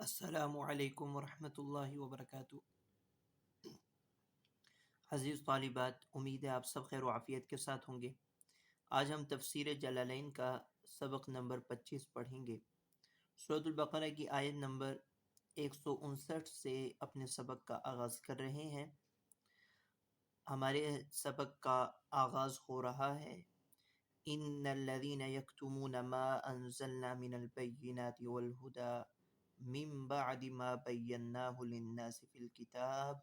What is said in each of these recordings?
السلام علیکم ورحمۃ اللہ وبرکاتہ۔ عزیز طالبات، امید ہے آپ سب خیر و عافیت کے ساتھ ہوں گے۔ آج ہم تفسیر جلالین کا سبق نمبر 25 پڑھیں گے۔ سورۃ البقرہ کی آیت نمبر 159 سے اپنے سبق کا آغاز کر رہے ہیں۔ ہمارے سبق کا آغاز ہو رہا ہے ان الذین یکتمون ما انزلنا من البینات والہدی من بعد ما بیناہ للناس فی الکتاب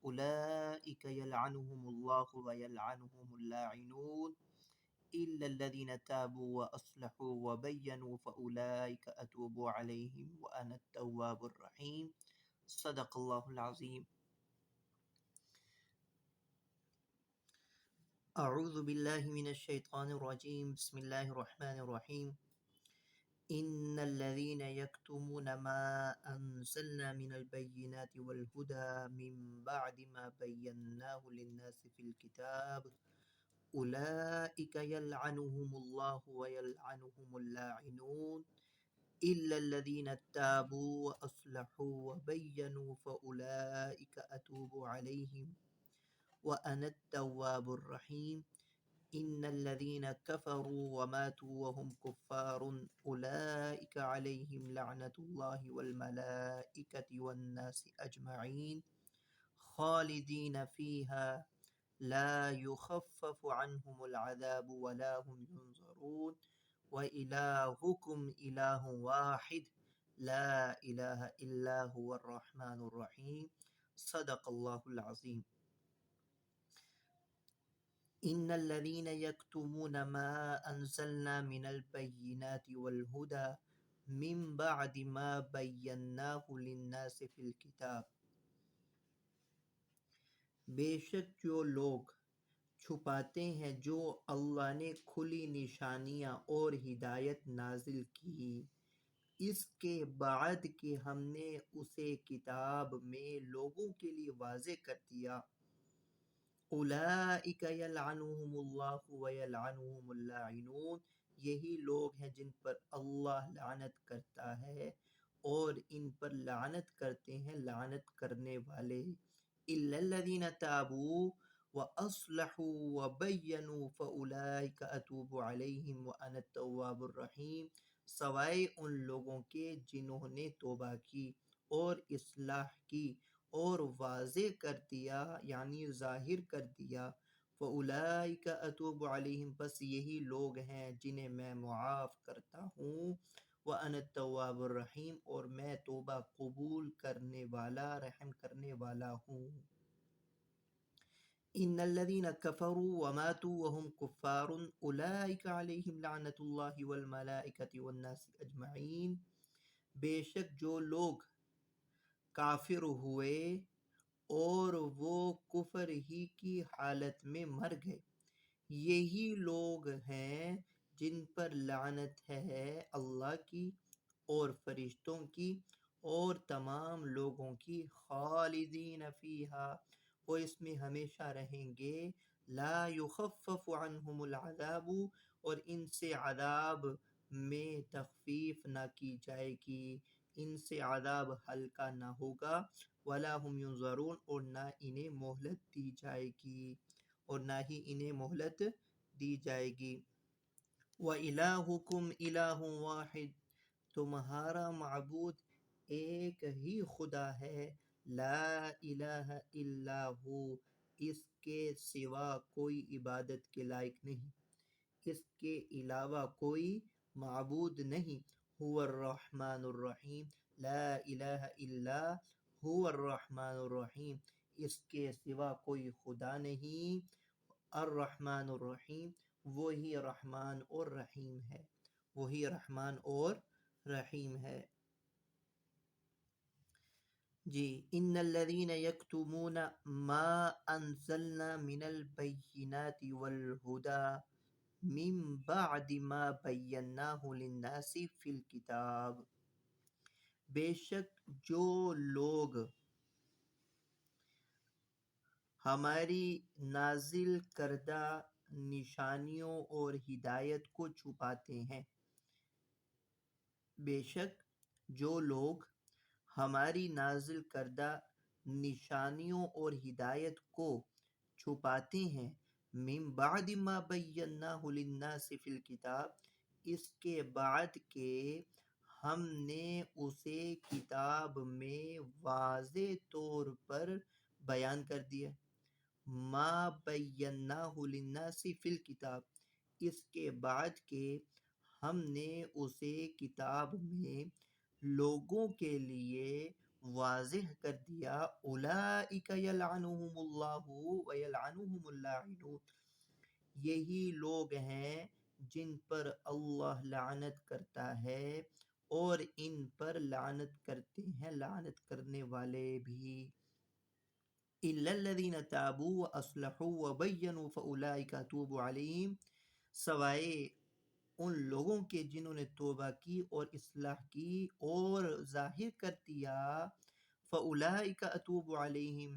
اولئک یلعنهم اللہ ویلعنهم اللاعنون الا الذین تابوا واصلحوا وبینوا فاولئک اتوب علیہم وانا التواب الرحیم۔ صدق اللہ العظیم۔ اعوذ باللہ من الشیطان الرجیم، بسم اللہ الرحمن الرحیم۔ ان الذين يكتمون ما انزلنا من البينات والهدى من بعد ما بيناه للناس في الكتاب اولئك يلعنهم الله ويلعنهم اللاعنون الا الذين تابوا واصلحوا وبينوا فاولئك اتوب عليهم وانا التواب الرحیم۔ ان الذين كفروا وماتوا وهم كفار اولئك عليهم لعنة الله والملائكة والناس اجمعين خالدين فيها لا يخفف عنهم العذاب ولا هم ينظرون وإلهكم إله واحد لا إله إلا هو الرحمن الرحيم۔ صدق الله العظيم۔ ان الذين يكتمون ما انزلنا من البينات والهدى من بعد ما بيناه للناس في الكتاب، بے شک جو لوگ چھپاتے ہیں جو اللہ نے کھلی نشانیاں اور ہدایت نازل کی اس کے بعد کہ ہم نے اسے کتاب میں لوگوں کے لیے واضح کر دیا، اولئک یلعنهم اللہ ویلعنهم اللاعنون، یہی لوگ ہیں جن پر اللہ لعنت کرتا ہے اور ان پر لعنت کرتے ہیں لعنت کرنے والے۔ الا الذین تابوا واصلحوا وبینوا فاولئک اتوب علیہم وانا التواب الرحیم، سوائے ان لوگوں کے جنہوں نے توبہ کی اور اصلاح کی اور واضح کر دیا یعنی ظاہر کر دیا، فَأُولَئِكَ أَتُوبُ عَلَيْهِمْ، بس یہی لوگ ہیں جنہیں میں معاف کرتا ہوں، وَأَنَا التَّوَّابُ الرَّحِيمُ، اور میں توبہ قبول کرنے والا رحم کرنے والا ہوں۔ ان الذين كفروا وماتوا وهم كفار اولئك عليهم لعنة الله والملائكة والناس اجمعین، بے شک جو لوگ کافر ہوئے اور وہ کفر ہی کی حالت میں مر گئے، یہی لوگ ہیں جن پر لعنت ہے اللہ کی اور فرشتوں کی اور تمام لوگوں کی، خالدین فیہا، وہ اس میں ہمیشہ رہیں گے، لا یخفف عنہم العذاب، اور ان سے عذاب میں تخفیف نہ کی جائے گی، ان سے عذاب ہلکا نہ ہوگا، ولا هم ينظرون، اور نہ انہیں مہلت دی جائے گی اور نہ ہی انہیں مہلت دی جائے گی۔ وَإِلَٰهُكُمْ إِلَٰهٌ وَاحِدٌ، تمہارا معبود ایک ہی خدا ہے، لا الہ الا ہو، اس کے سوا کوئی عبادت کے لائق نہیں، اس کے علاوہ کوئی معبود نہیں، هو الرحمن الرحیم، لا الہ الا هو الرحمن الرحیم، اس کے سوا کوئی خدا نہیں، الرحمن الرحیم، وہی رحمان اور رحیم ہے، وہی رحمان اور رحیم ہے۔ جی، ان الذین یکتمون ما انزلنا من البینات والہدی من بعد ما بیناہ للناس فی الکتاب، بے شک جو لوگ ہماری نازل کردہ نشانیوں اور ہدایت کو چھپاتے ہیں، بے شک جو لوگ ہماری نازل کردہ نشانیوں اور ہدایت کو چھپاتے ہیں، من بعد ما بیناہ للناس فی الکتاب، اس کے بعد کہ ہم نے اسے کتاب میں واضح طور پر بیان کر دیا۔ ما بیناہ للناس فی الکتاب، اس کے بعد کہ ہم نے اسے کتاب میں لوگوں کے لیے واضح کر دیا۔ اولئک یلعنہم اللہ ویلعنہم اللاعنون، یہی لوگ ہیں جن پر اللہ لعنت کرتا ہے اور ان پر لعنت کرتے ہیں لعنت کرنے والے بھی۔ الا الذین تابوا واصلحوا وبینوا فاولئک اتوب علیہم، سوائے ان لوگوں کے جنہوں نے توبہ کی اور اصلاح کی اور ظاہر کر دیا، فَأُولَٰئِكَ أَتُوبُ عَلَيْهِمْ،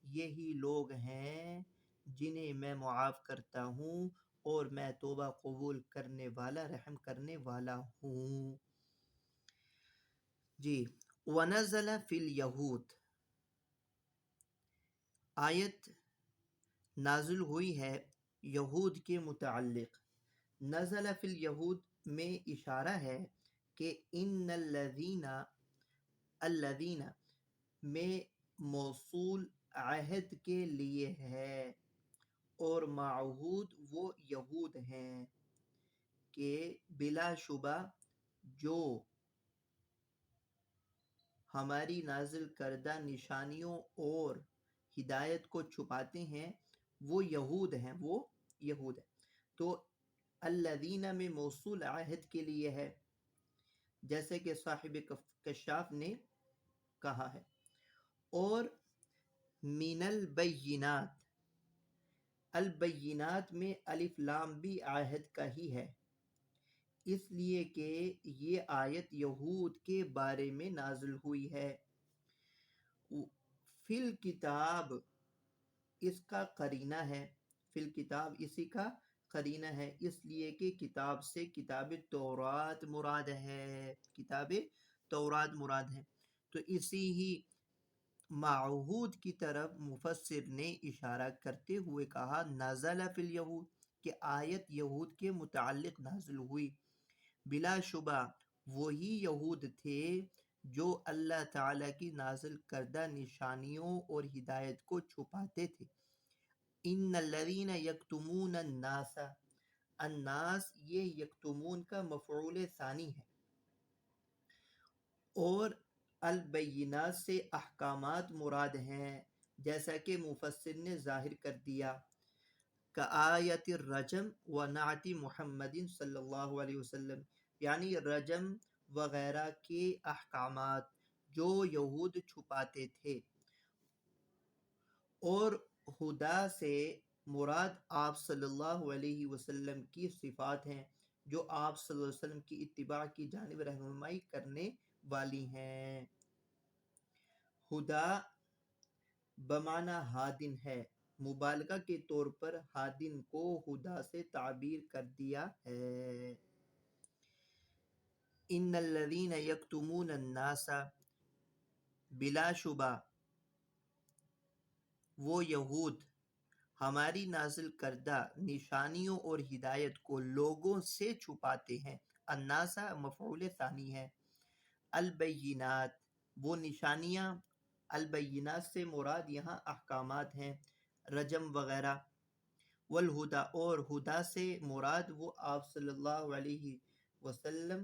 یہی لوگ ہیں جنہیں میں معاف کرتا ہوں اور میں توبہ قبول کرنے والا رحم کرنے والا ہوں۔ جی، وَنَزَلَ فِي الْيَهُودِ، آیت نازل ہوئی ہے یہود کے متعلق۔ نزل فی الیہود میں اشارہ ہے کہ ان الذین میں موصول عہد کے لیے ہے، اور معہود وہ یہود ہیں کہ بلا شبہ جو ہماری نازل کردہ نشانیوں اور ہدایت کو چھپاتے ہیں وہ یہود ہیں، وہ یہود ہیں۔ تو الذین میں موصول عہد کے لیے ہے، جیسے کہ صاحب کشاف نے کہا ہے۔ اور من البینات، البینات میں الف لام بھی عہد کا ہی ہے، اس لیے کہ یہ آیت یہود کے بارے میں نازل ہوئی ہے۔ فی الکتاب اس کا قرینہ ہے، فی الکتاب اسی کا قرینہ ہے، اس لیے کہ کتاب سے کتاب تورات مراد ہے، کتاب تورات مراد ہے۔ تو اسی ہی معہود کی طرف مفسر نے اشارہ کرتے ہوئے کہا نزل فی الیہود، کہ آیت یہود کے متعلق نازل ہوئی۔ بلا شبہ وہی یہود تھے جو اللہ تعالیٰ کی نازل کردہ نشانیوں اور ہدایت کو چھپاتے تھے۔ ان الذین یکتمون الناس، الناس یہ یکتمون کا مفعول ثانی ہے، اور البینات سے احکامات مراد ہیں، جیسا کہ مفسر نے ظاہر کر دیا۔ کآیت الرجم و نعت محمد صلی اللہ علیہ وسلم، یعنی رجم وغیرہ کے احکامات جو یہود چھپاتے تھے، اور ہدا سے مراد آپ صلی اللہ علیہ وسلم کی صفات ہیں جو آپ صلی اللہ علیہ وسلم کی اتباع کی جانب رہنمائی کرنے والی ہیں۔ ہدا بمعنی ہادن ہے، مبالغہ کے طور پر ہادن کو ہدا سے تعبیر کر دیا ہے۔ ان الذین یکتمون الناس، بلا شبہ وہ یہود ہماری نازل کردہ نشانیوں اور ہدایت کو لوگوں سے چھپاتے ہیں۔ الناس مفعول ثانی ہے۔ البینات وہ نشانیاں، البینات سے مراد یہاں احکامات ہیں، رجم وغیرہ۔ والہدا اور ہدا سے مراد وہ آپ صلی اللہ علیہ وسلم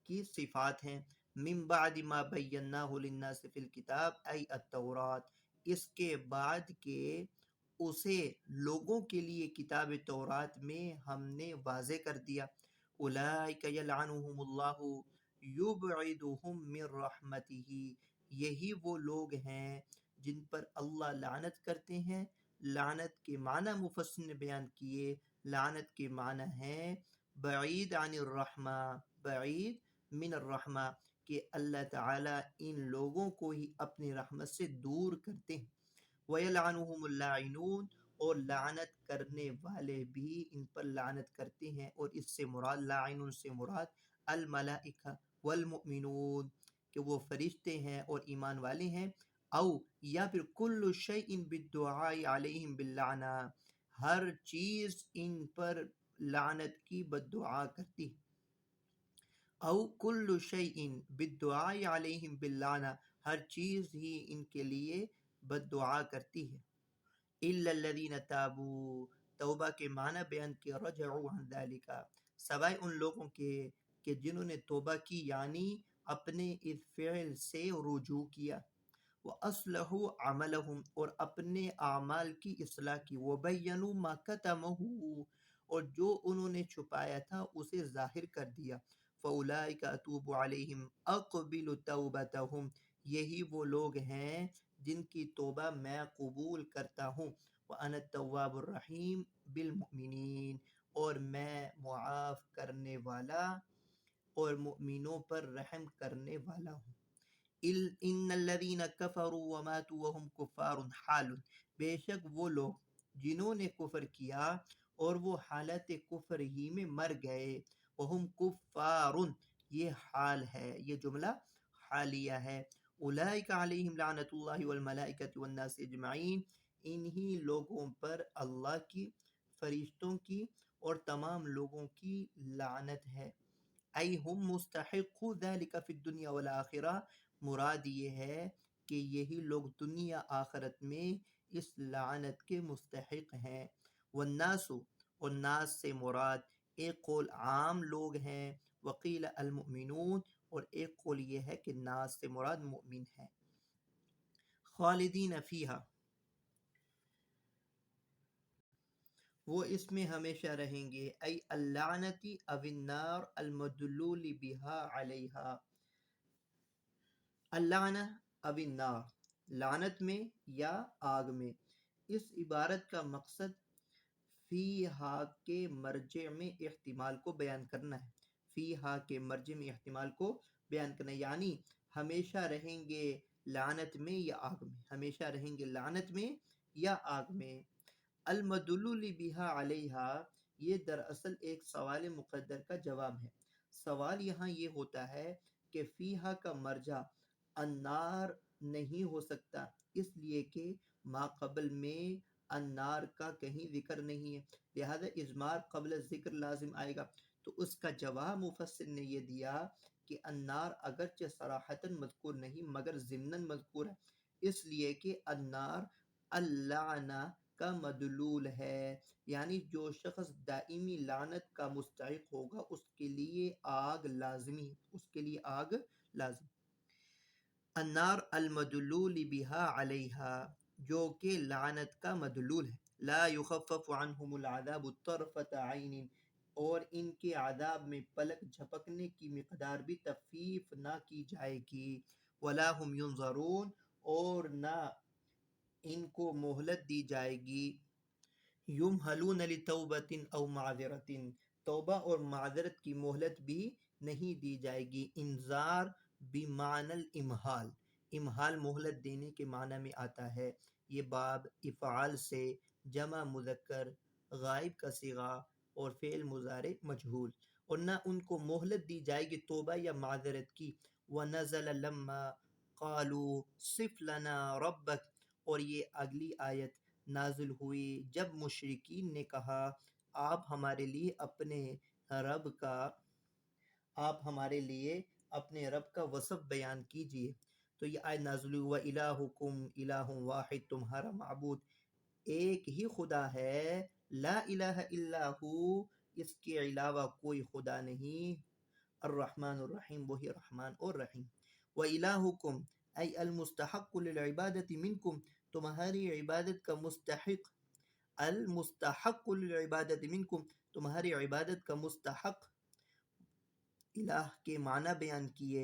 کی صفات ہیں۔ من بعد ما بیناہ للناس فی الکتاب ای التورات، اس کے بعد کہ اسے لوگوں کے لیے کتاب تورات میں ہم نے واضح کر دیا۔ اولئک یلعنہم اللہ یبعدہم من رحمتہ، یہی وہ لوگ ہیں جن پر اللہ لعنت کرتے ہیں۔ لعنت کے معنی مفسر نے بیان کیے، لعنت کے معنی ہے بعید عن الرحمہ، بعید من الرحمہ، کہ اللہ تعالیٰ ان لوگوں کو ہی اپنی رحمت سے دور کرتے ہیں۔ وَيَلْعَنُهُمُ اللاعنون، اور لعنت کرنے والے بھی ان پر لعنت کرتے ہیں، اور اس سے مراد لاعنون سے مراد الملائکہ والمؤمنون، کہ وہ فرشتے ہیں اور ایمان والے ہیں، او یا پھر کل شیء بالدعاء علیہم باللعنہ، ہر چیز ان پر لعنت کی بد دعا کرتی ہے، او کل شیء بالدعاء علیہم باللعنہ، ہر چیز ہی ان کے لیے بد دعا کرتی ہے، الا الذین تابوا، توبہ کے معنی بیان کیا، رجعوا عن ذلک، سوائے ان لوگوں کے کہ جنہوں نے توبہ کی، یعنی اپنے اس فعل سے رجوع کیا، وَأَصْلَحُوا عَمَلَهُمْ، اور اپنے اعمال کی اصلاح کی، وَبَيَّنُوا مَا كَتَمَهُ، اور جو انہوں نے چھپایا تھا اسے ظاہر کر دیا، فَأُولَٰئِكَ أَتُوبُ عَلَيْهِمْ أَقْبِلُ تَوْبَتَهُمْ، یہی وہ لوگ ہیں جن کی توبہ میں قبول کرتا ہوں، وَأَنَا التَّوَّابُ الرَّحِيمُ بِالْمُؤْمِنِينَ، اور میں معاف کرنے والا اور مؤمنوں پر رحم کرنے والا ہوں، ان الذین کفروا وماتوا وهم کفار حال، بے شک وہ لوگ جنہوں نے کفر کیا اور وہ حالت کفر ہی میں مر گئے، وهم کفار، یہ حال ہے، یہ جملہ حالیہ ہے، اولئک علیہم لعنت اللہ والملائکۃ والناس اجمعین، انہی لوگوں پر اللہ کی، فرشتوں کی اور تمام لوگوں کی لعنت ہے، ای ہم مستحق ذلک فی الدنیا والآخرہ، مراد یہ ہے کہ یہی لوگ دنیا آخرت میں اس لعنت کے مستحق ہیں، والناس، اور ناس سے مراد ایک قول عام لوگ ہیں، وقیل المؤمنون، اور ایک قول یہ ہے کہ ناس سے مراد مؤمن ہیں، خالدین فیہا، وہ اس میں ہمیشہ رہیں گے، ای اللعنتی او النار المدلول بہا علیہا، اللعنہ او النار، لعنت میں یا آگ میں، اس عبارت کا مقصد فیہا کے مرجع میں احتمال کو بیان کرنا ہے، فیہا کے مرجع میں احتمال کو بیان کرنا ہے، یعنی ہمیشہ رہیں گے لعنت میں یا آگ میں، ہمیشہ رہیں گے لعنت میں یا آگ میں، المدلول بہا علیہا، یہ دراصل ایک سوال مقدر کا جواب ہے، سوال یہاں یہ ہوتا ہے کہ فیہا کا مرجع النار نہیں ہو سکتا، اس لیے کہ ما قبل میں النار کا کہیں ذکر نہیں ہے، لہذا اضمار قبل ذکر لازم آئے گا، تو اس کا جواب مفسر نے یہ دیا کہ النار اگرچہ صراحتاً مذکور نہیں مگر ضمناً مذکور ہے، اس لیے کہ النار اللعنہ کا مدلول ہے، یعنی جو شخص دائمی لعنت کا مستحق ہوگا اس کے لیے آگ لازمی، اس کے لیے آگ لازم، النار المدلول بہا علیہا، جو کہ لعنت کا مدلول ہے، لا یخفف عنہم العذاب طرفۃ عین، اور ان کے عذاب میں پلک جھپکنے کی مقدار بھی تخفیف نہ کی جائے گی، ولا هم ینظرون، اور نہ ان کو مہلت دی جائے گی، یمہلون لتوبۃ او معذرۃ، توبہ اور معذرت کی مہلت بھی نہیں دی جائے گی، انذار بمعنی الامہال، امہال مہلت دینے کے معنی میں آتا ہے، یہ باب افعال سے جمع مذکر غائب کا صیغہ اور فعل مضارع مجہول، اور نہ ان کو مہلت دی جائے گی توبہ یا معذرت کی، وَنَزَلَ لَمَّا قَالُوا صِفْ لَنَا رَبَّكَ، اور یہ اگلی آیت نازل ہوئی جب مشرکین نے کہا آپ ہمارے لیے اپنے رب کا، آپ ہمارے لیے اپنے رب کا وصف بیان کیجئے، تو یہ آیت نازل ہوئی وَإِلَٰهُكُمْ إِلَٰهٌ وَاحِدٌ، تمہارا معبود ایک ہی خدا ہے، لا الہ الا ہو، اس کے علاوہ کوئی خدا نہیں، الرحمن الرحیم، وہی رحمان اور رحیم، وَإِلَٰهُكُمْ ای المستحق للعبادت منکم، تمہاری عبادت کا مستحق، المستحق للعبادت منکم، تمہاری عبادت کا مستحق، الہ کے معنی بیان کیے،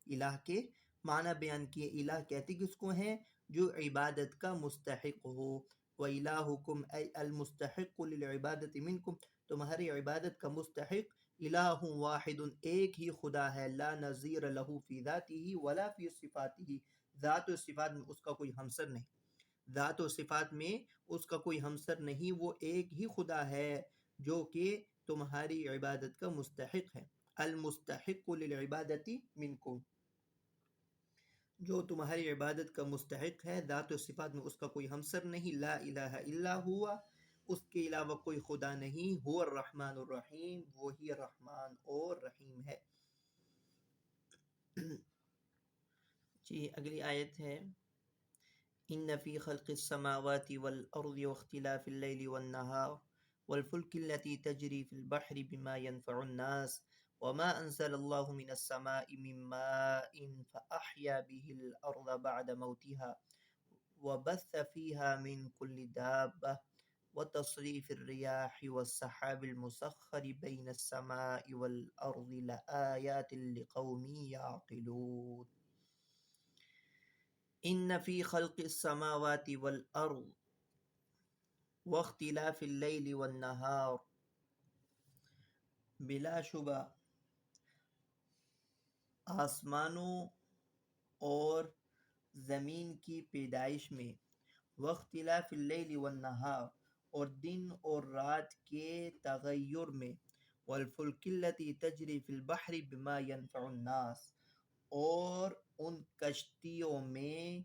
الہ کے معنی بیان کیے، الہ کہتے کس کو ہیں؟ جو عبادت کا مستحق ہو، وَإِلَٰهُكُمْ ای المستحق للعبادت منکم، تمہاری عبادت کا مستحق الہ واحد، ایک ہی خدا ہے، لا نظیر لہ فی ذاتہ ولا فی صفاتہ، ذات و صفات میں اس کا کوئی ہمسر نہیں، ذات و صفات میں اس کا کوئی ہمسر نہیں، وہ ایک ہی خدا ہے جو کہ تمہاری عبادت کا مستحق ہے، المستحق للعبادت منکم، جو تمہاری عبادت کا مستحق ہے، ذات و صفات میں اس کا کوئی ہمسر نہیں، لا الہ الا ہوا، اس کے علاوہ کوئی خدا نہیں، هو الرحمن الرحیم، وہی رحمان اور رحیم ہے۔ جی اگلی آیت ہے ان فی خلق السماوات والارض واختلاف اللیل والنہار والفلک التي تجری فی البحر بما ينفع الناس وما انزل اللہ من السماء من ماء فأحیا به الارض بعد موتها وبث فيها من كل دابة وتصريف الرياح والسحاب المسخر بين السماء والأرض لآيات لقوم يعقلون إن في خلق السماوات والأرض واختلاف الليل والنهار، بلا شبہ آسمانوں اور زمین کی پیدائش میں، واختلاف اللیل والنہار اور دن اور رات کے تغیر میں، والفلک التی تجری فی البحر بما ينفع الناس اور ان کشتیوں میں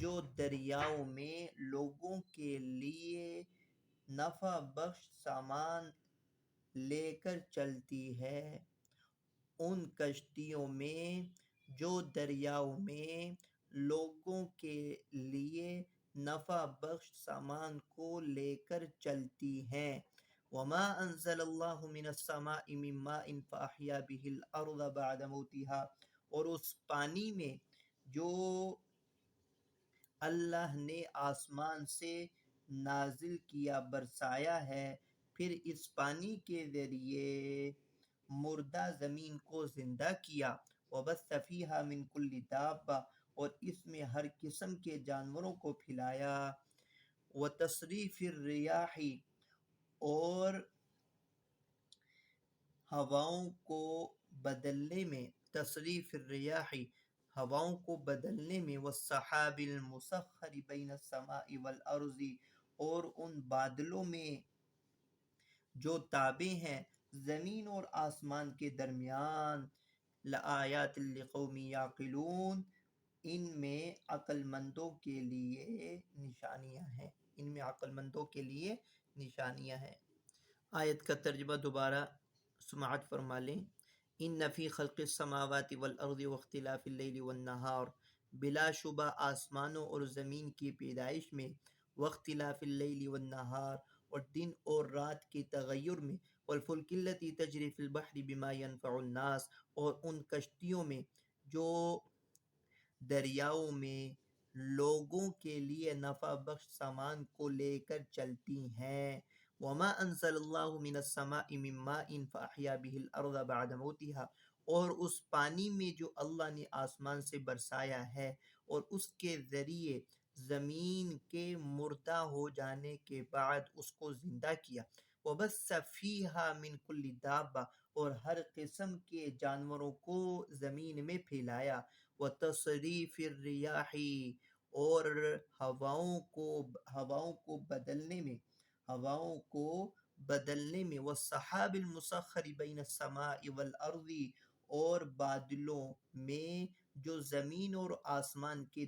جو دریاؤں میں لوگوں کے لیے نفع بخش سامان لے کر چلتی ہے، ان کشتیوں میں جو دریاؤں میں لوگوں کے لیے نفع بخش سامان کو لے کر چلتی ہیں، وما انزل اللہ من السماء من ماء فاحیا به الارض بعد موتها اور اس پانی میں جو اللہ نے آسمان سے نازل کیا برسایا ہے، پھر اس پانی کے ذریعے مردہ زمین کو زندہ کیا، وبث فیہا من کل دابہ اور اس میں ہر قسم کے جانوروں کو پھیلایا، وتصریف الریاح اور ہواؤں کو بدلنے میں، تصریف الریاح ہواؤں کو بدلنے میں، والسحاب المسخر بین السماء والارض اور ان بادلوں میں جو تابع ہیں زمین اور آسمان کے درمیان، لآیات لقوم یعقلون ان میں عقل مندوں کے لیے نشانیاں ہیں، ان میں عقل مندوں کے لیے نشانیاں ہیں۔ آیت کا ترجمہ دوبارہ سماعت فرما لیں۔ ان فی خلق السماوات والارض واختلاف اللیل والنہار، بلا شبہ آسمانوں اور زمین کی پیدائش میں، واختلاف اللیل والنہار اور دن اور رات کے تغیر میں، والفلک التی تجری فی البحر بما ينفع الناس اور ان کشتیوں میں جو دریاؤں میں لوگوں کے لیے نفع بخش سامان کو لے کر چلتی ہیں، وما انزل اللہ من السماء من ماء فاحیا به الارض بعد موتها اور اس پانی میں جو اللہ نے آسمان سے برسایا ہے اور اس کے ذریعے زمین کے مردہ ہو جانے کے بعد اس کو زندہ کیا، وبث فیہا من کل دابہ اور ہر قسم کے جانوروں کو زمین میں پھیلایا، وتصریف الریاح اور ہواؤں کو بدلنے میں، والسحاب المسخر بین السماء والارض اور بادلوں میں جو زمین اور آسمان کے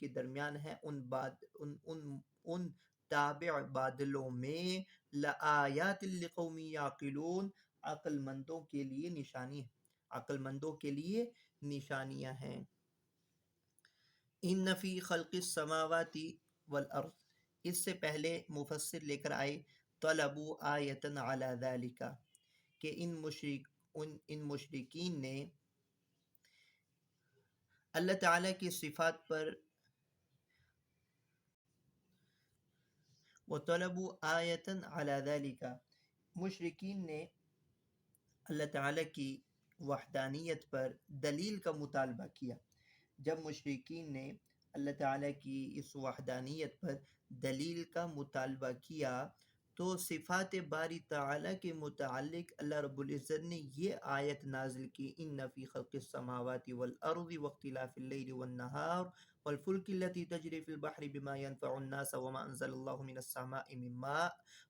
درمیان ہیں، ان تابع بادلوں میں، لآیات لقوم یعقلون عقل مندوں کے لیے نشانیاں ہیں۔ ان فی خلق السماوات والارض، اس سے پہلے مفسر لے کر آئے طلبوا آیتن علی ذالک کہ ان مشرکین نے اللہ تعالیٰ کی صفات پر وطلبوا آیتن علی ذالک، مشرکین نے اللہ تعالیٰ کی وحدانیت پر دلیل کا مطالبہ کیا۔ جب مشرکین نے اللہ تعالیٰ کی اس وحدانیت پر دلیل کا مطالبہ کیا تو صفات باری تعالیٰ کے متعلق اللہ رب العزت نے یہ آیت نازل کی، ان فی خلق السماوات والارض واختلاف اللیل والنہار والفلک التي تجری فی البحر بما ينفع الناس وما انزل اللہ من السماء من ماء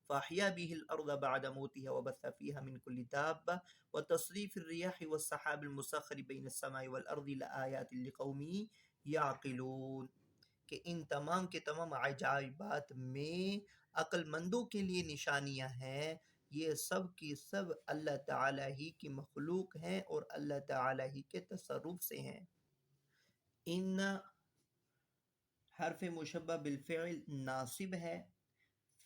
فاحیا به الارض بعد موتها وبث فيها من كل دابة وتصریف الرياح والسحاب المسخر بین السماء والارض لآیات لقوم یعقلون، کہ ان تمام کے تمام عجائبات میں عقل مندوں کے لیے نشانیاں ہیں، یہ سب کی سب اللہ تعالیٰ ہی کی مخلوق ہیں اور اللہ تعالیٰ ہی کے تصرف سے ہیں۔ ان حرف مشبہ بالفعل ناصب ہے،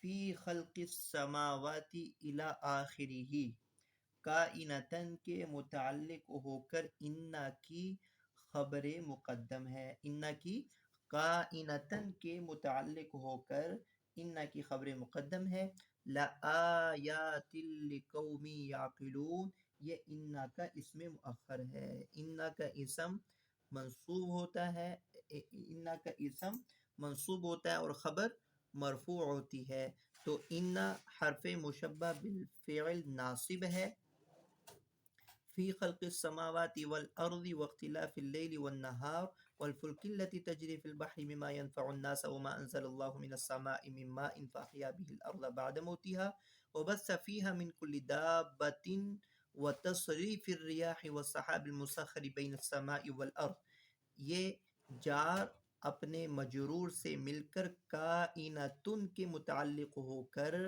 فی خلق السماوات الی آخرہ، کائنتن کے متعلق ہو کر انا کی خبر مقدم ہے، انا کی کائنتن کے متعلق ہو کر انا کی خبر مقدم ہے، لآیات لقوم یعقلون، یہ انا کا اسم مؤخر ہے، انا کا اسم منصوب ہوتا ہے، انا کا اسم منصوب ہوتا ہے اور خبر مرفوع ہوتی ہے، تو انا حرف مشبہ بالفعل ناصب ہے، فی خلق السماوات والارض واختلاف اللیل والنہار والفلک التي تجری فی البحر بما ينفع الناس وما انزل اللہ من السماء من ماء فاحیا به الارض بعد موتها وبث فيها من كل دابة وتصریف الرياح والسحاب المسخر بین السماء والارض، یہ جار اپنے مجرور سے مل کر کائنتن کے متعلق ہو کر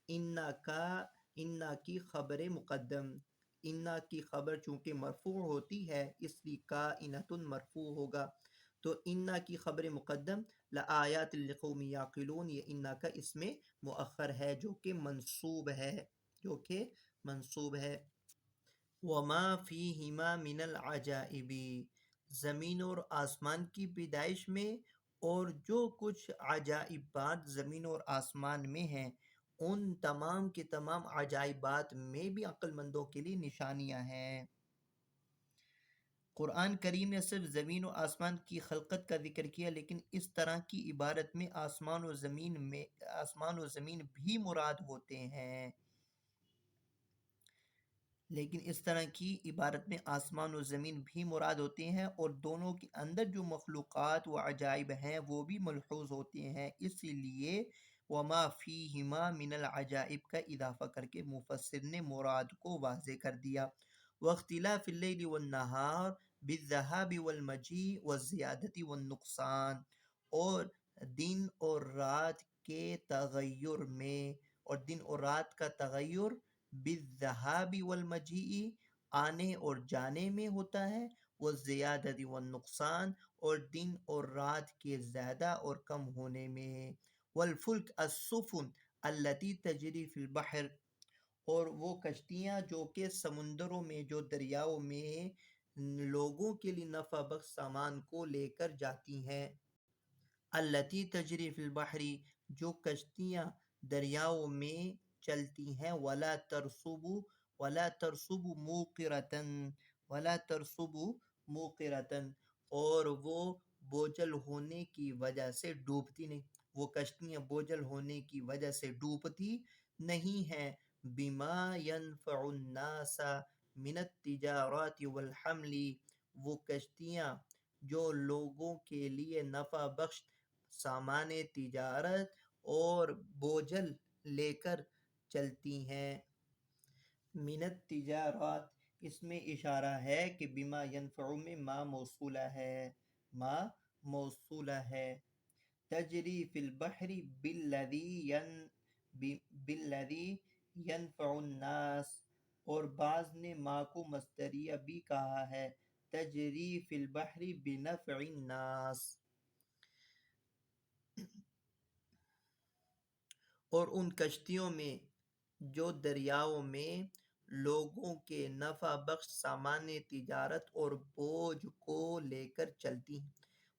انا کی خبر مقدم، انا کی خبر چونکہ مرفوع ہوتی ہے اس لیے کائنتن مرفوع ہوگا، تو انا کی خبر مقدم لآیات لقوم یعقلون، یہ انا کا اسم مؤخر ہے جو کہ منصوب ہے، جو کہ منصوب ہے۔ وما فیہما من العجائب، زمین اور آسمان کی پیدائش میں اور جو کچھ عجائبات زمین اور آسمان میں ہیں، ان تمام کے تمام عجائبات میں بھی عقل مندوں کے لیے نشانیاں ہیں۔ قرآن کریم نے صرف زمین و آسمان کی خلقت کا ذکر کیا، لیکن اس طرح کی عبارت میں آسمان و زمین بھی مراد ہوتے ہیں، لیکن اس طرح کی عبارت میں آسمان و زمین بھی مراد ہوتے ہیں اور دونوں کے اندر جو مخلوقات و عجائب ہیں وہ بھی ملحوظ ہوتے ہیں، اس لیے وما فیہما من العجائب کا اضافہ کر کے مفسر نے مراد کو واضح کر دیا۔ واختلاف اللیل والنہار بالذہاب والمجیء والزیادۃ والنقصان، اور دن اور رات کے تغیر میں، اور دن اور رات کا تغیر بالذہاب والمجیء آنے اور جانے میں ہوتا ہے، والزیادۃ والنقصان اور دن اور رات کے زیادہ اور کم ہونے میں، والفلک السفن التي تجری فی البحر، اور وہ کشتیاں جو کہ سمندروں میں، جو دریاؤں میں لوگوں کے لیے نفع بخش سامان کو لے کر جاتی ہیں، التی تجری فی البحر، جو کشتیاں دریاؤں میں چلتی ہیں، ولا ترسب موقرتن، ولا ترسب موقرتن، اور وہ بوجھل ہونے کی وجہ سے ڈوبتی نہیں، وہ کشتیاں بوجھل ہونے کی وجہ سے ڈوبتی نہیں ہیں، بما ينفع الناس من التجارات والحمل، وہ کشتیاں جو لوگوں کے لیے نفع بخش سامان تجارت اور بوجھل لے کر چلتی ہیں، من التجارات، اس میں اشارہ ہے کہ بما ينفع میں ما موصولہ ہے، ما موصولہ ہے، تجری فی البحر بالذی ينفع الناس، اور بعض نے ما کو مصدریہ بھی کہا ہے، تجری فی البحر بنفع الناس، اور ان کشتیوں میں جو دریاؤں میں لوگوں کے نفع بخش سامان تجارت اور بوجھ کو لے کر چلتی ہیں،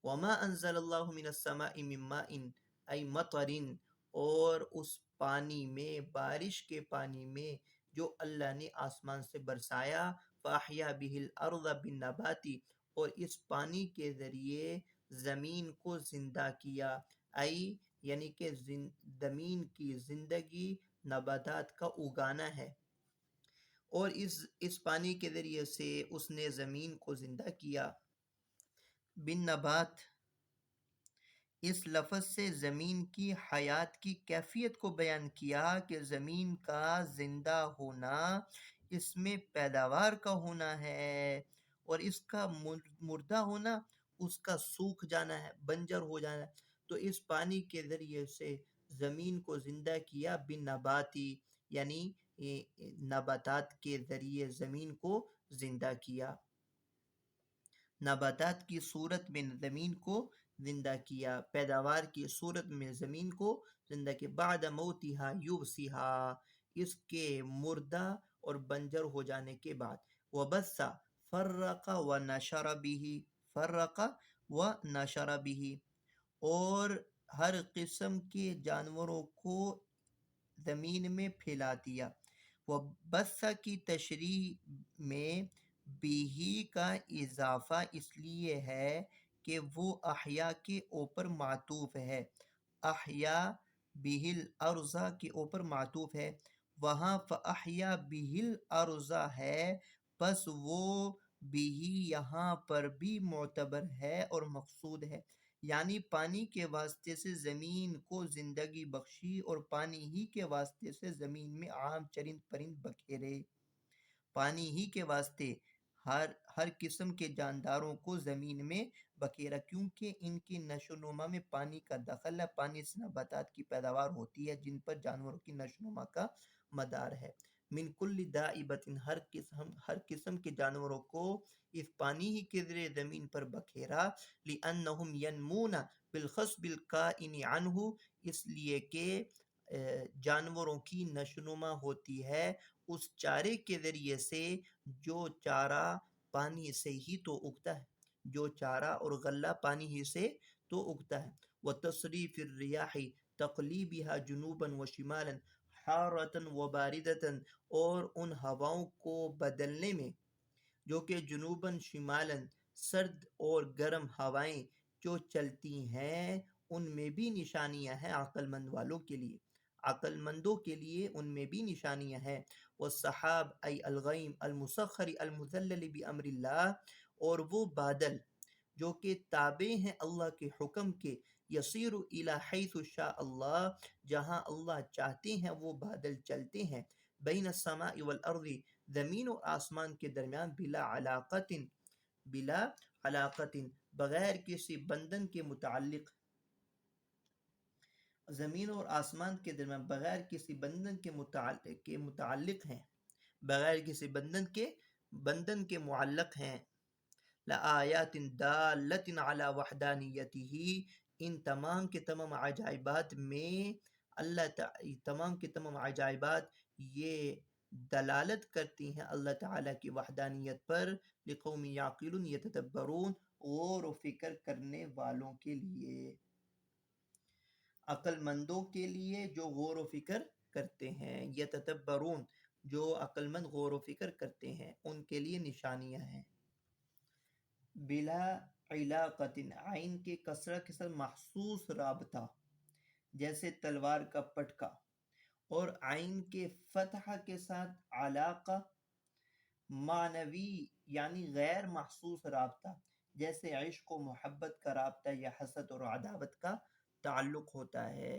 وما انزل اللہ من السماء من ماء ای مطر، اور اس پانی میں، بارش کے پانی میں جو اللہ نے آسمان سے برسایا، فاحیا به الارض بالنبات، اور اس پانی کے ذریعے زمین کو زندہ کیا، ای یعنی کہ زمین کی زندگی نباتات کا اگانا ہے، اور اس پانی کے ذریعے سے اس نے زمین کو زندہ کیا۔ بن نبات اس لفظ سے زمین کی حیات کی کیفیت کو بیان کیا کہ زمین کا زندہ ہونا اس میں پیداوار کا ہونا ہے، اور اس کا مردہ ہونا اس کا سوکھ جانا ہے، بنجر ہو جانا ہے۔ تو اس پانی کے ذریعے سے زمین کو زندہ کیا، بن نباتی یعنی نباتات کے ذریعے زمین کو زندہ کیا، نباتات کی صورت میں زمین کو زندہ کیا، پیداوار کی صورت میں زمین کو زندہ کیا، بعد موتھا یبسھا اس کے مردہ اور بنجر ہو جانے کے بعد، وبث فرق ونشر به، فرق ونشر به اور ہر قسم کے جانوروں کو زمین میں پھیلا دیا۔ وبث کی تشریح میں بیہی کا اضافہ اس لیے ہے کہ وہ احیا کے اوپر معطوف ہے، احیا بہ الارض کے اوپر معطوف ہے، وہاں فاحیا بہ الارض ہے، بس وہ بیہی یہاں پر بھی معتبر ہے اور مقصود ہے، یعنی پانی کے واسطے سے زمین کو زندگی بخشی اور پانی ہی کے واسطے سے زمین میں عام چرند پرند بکھیرے، پانی ہی کے واسطے ہر قسم کے جانداروں کو زمین میں بکھیرا، کیونکہ ان کی نشو و نما میں پانی کا دخل ہے، پانی سے نباتات کی پیداوار ہوتی ہے جن پر جانوروں کی نشو و نما کا مدار ہے۔ من کل دائبۃ ہر قسم کے جانوروں کو اس پانی ہی کے ذریعے زمین پر بکھیرا، لأنہم ینمون بالخصب الکائن عنہ اس لیے کہ جانوروں کی نشو و نما ہوتی ہے اس چارے کے ذریعے سے جو چارہ پانی سے ہی تو اگتا ہے، جو چارہ اور غلہ پانی ہی سے تو اگتا ہے۔ وتصریف الریاح تقلیبها جنوبا وشمالا حارتا وباردتا اور ان ہواؤں کو بدلنے میں جو کہ جنوباً شمالاً سرد اور گرم ہوائیں جو چلتی ہیں ان میں بھی نشانیاں ہیں عقل مند والوں کے لیے، عقل مندوں کے لیے ان میں بھی نشانیاں ہیں۔ والسحاب ای الغیم المسخر المذلل بامر اللہ اور وہ بادل جو کہ تابع ہیں اللہ کے حکم کے، یسیر الی حیث شاء اللہ جہاں اللہ چاہتے ہیں وہ بادل چلتے ہیں، بین السماء والارض زمین و آسمان کے درمیان، بلا علاقت بغیر کسی بندھن کے متعلق، زمین اور آسمان کے درمیان بغیر کسی بندھن کے متعلق ہیں، بغیر کسی بندھن کے معلق ہیں۔ لآیات دالۃ علی وحدانیتہ ان تمام کے تمام عجائبات میں تمام کے تمام عجائبات یہ دلالت کرتی ہیں اللہ تعالیٰ کی وحدانیت پر، لقوم یعقلون یتدبرون غور و فکر کرنے والوں کے لیے، عقل مندوں کے لیے جو غور و فکر کرتے ہیں، یتدبرون جو عقل مند غور و فکر کرتے ہیں ان کے لیے نشانیاں ہیں۔ بلا علاقت عین کے کسرہ کے ساتھ محسوس رابطہ جیسے تلوار کا پٹکا، اور عین کے فتح کے ساتھ علاقہ معنوی یعنی غیر محسوس رابطہ جیسے عشق و محبت کا رابطہ یا حسد اور عداوت کا تعلق ہوتا ہے۔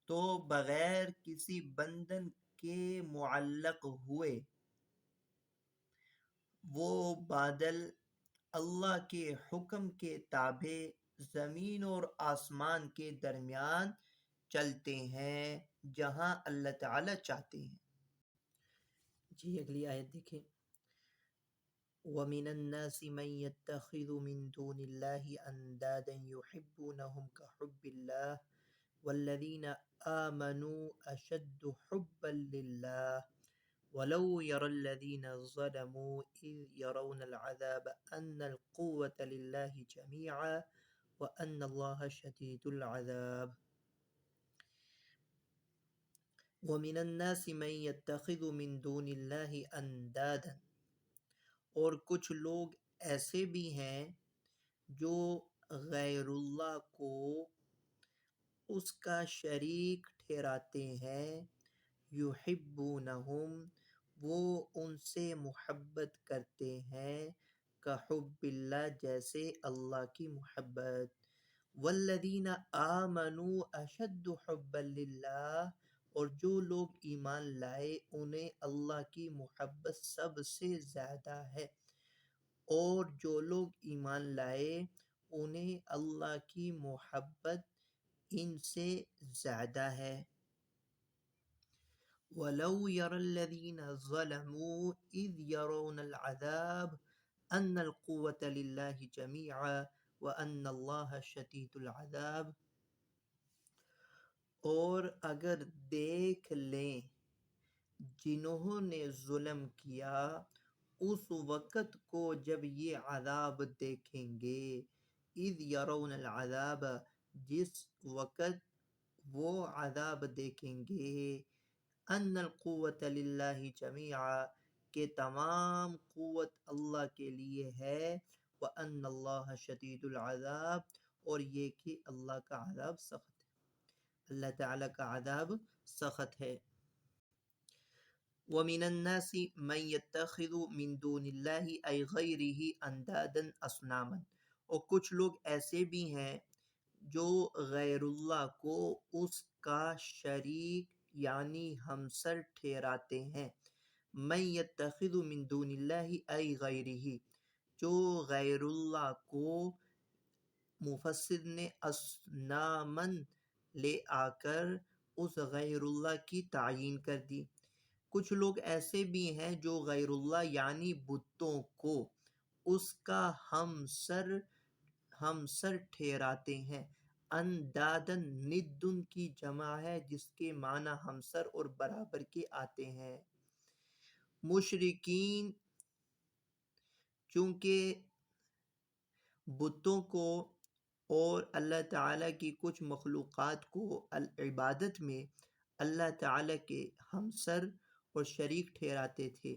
تو بغیر کسی بندھن کے معلق ہوئے وہ بادل اللہ کے حکم کے تابع زمین اور آسمان کے درمیان چلتے ہیں جہاں اللہ تعالی چاہتے ہیں۔ جی اگلی آیت دیکھیں، وَمِنَ النَّاسِ مَن يَتَّخِذُ مِن دُونِ اللَّهِ أَندَادًا يُحِبُّونَهُمْ كَحُبِّ اللَّهِ وَالَّذِينَ آمَنُوا أَشَدُّ حُبًّا لِلَّهِ وَلَوْ يَرَى الَّذِينَ ظَلَمُوا إِذْ يَرَوْنَ الْعَذَابَ أَنَّ الْقُوَّةَ لِلَّهِ جَمِيعًا وَأَنَّ اللَّهَ شَدِيدُ الْعَذَابِ۔ وَمِنَ النَّاسِ مَن يَتَّخِذُ مِن دُونِ اللَّهِ أَندَادًا اور کچھ لوگ ایسے بھی ہیں جو غیر اللہ کو اس کا شریک ٹھہراتے ہیں، یحبونہم وہ ان سے محبت کرتے ہیں کحب اللہ جیسے اللہ کی محبت والذین آمنوا اشد حبا للہ اور جو لوگ ایمان لائے انہیں اللہ کی محبت سب سے زیادہ ہے اور جو لوگ ایمان لائے انہیں اللہ کی محبت ان سے زیادہ ہے وَلَوْ يَرَى الَّذِينَ ظَلَمُوا إِذْ يَرَوْنَ الْعَذَابَ أَنَّ الْقُوَّةَ لِلَّهِ جَمِيعًا وَأَنَّ اللَّهَ شَدِيدُ الْعَذَابِ اور اگر دیکھ لیں جنہوں نے ظلم کیا اس وقت کو جب یہ عذاب دیکھیں گے اذ یرون العذاب جس وقت وہ عذاب دیکھیں گے ان القوت للہ جمیعا کہ تمام قوت اللہ کے لیے ہے وان اللہ شدید العذاب اور یہ کہ اللہ کا عذاب سخت ہے اللہ تعالیٰ کا عذاب سخت ہے وَمِنَ النَّاسِ مَن يَتَّخِذُ مِن دُونِ اللَّهِ أَيْ غَيْرِهِ أَندَادًا أَصْنَامًا اور کچھ لوگ ایسے بھی ہیں جو غیر اللہ کو اس کا شریک یعنی ہمسر ٹھہراتے ہیں مَن يَتَّخِذُ مِن دُونِ اللَّهِ أَيْ غَيْرِهِ جو غیر اللہ کو مفسر نے اصنامن لے آ کر اس غیر اللہ کی تعیین کر دی کچھ لوگ ایسے بھی ہیں جو غیر اللہ یعنی بتوں کو اس کا ہمسر ٹھہراتے ہیں اندادن ندن کی جمع ہے جس کے معنی ہمسر اور برابر کے آتے ہیں مشرکین چونکہ بتوں کو اور اللہ تعالیٰ کی کچھ مخلوقات کو عبادت میں اللہ تعالیٰ کے ہمسر اور شریک ٹھہراتے تھے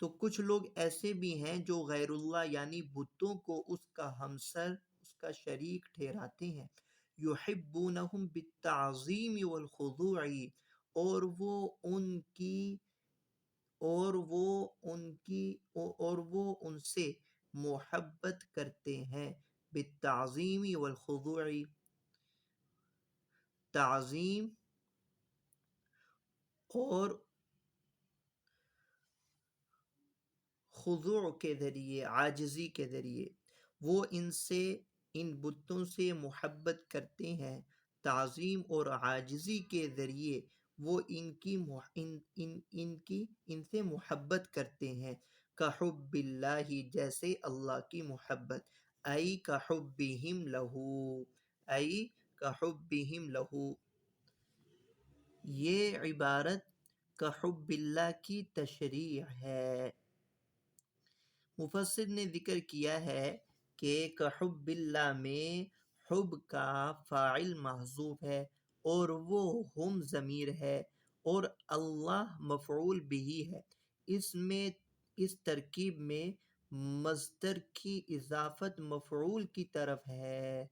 تو کچھ لوگ ایسے بھی ہیں جو غیر اللہ یعنی بتوں کو اس کا ہمسر اس کا شریک ٹھہراتے ہیں یحبونہم بالتعظیم والخضوع اور وہ ان سے محبت کرتے ہیں بالتعظیم والخضوع تعظیم اور خضوع کے ذریعے عاجزی کے ذریعے وہ ان بتوں سے محبت کرتے ہیں تعظیم اور عاجزی کے ذریعے وہ ان سے محبت کرتے ہیں کحب اللہ جیسے اللہ کی محبت ای کحبہم لہو یہ عبارت کحب اللہ کی تشریح ہے مفسر نے ذکر کیا ہے کہ کحب اللہ میں حب کا فاعل محذوف ہے اور وہ ہم ضمیر ہے اور اللہ مفعول بہ ہے اس ترکیب میں مصدر کی اضافت مفعول کی طرف ہے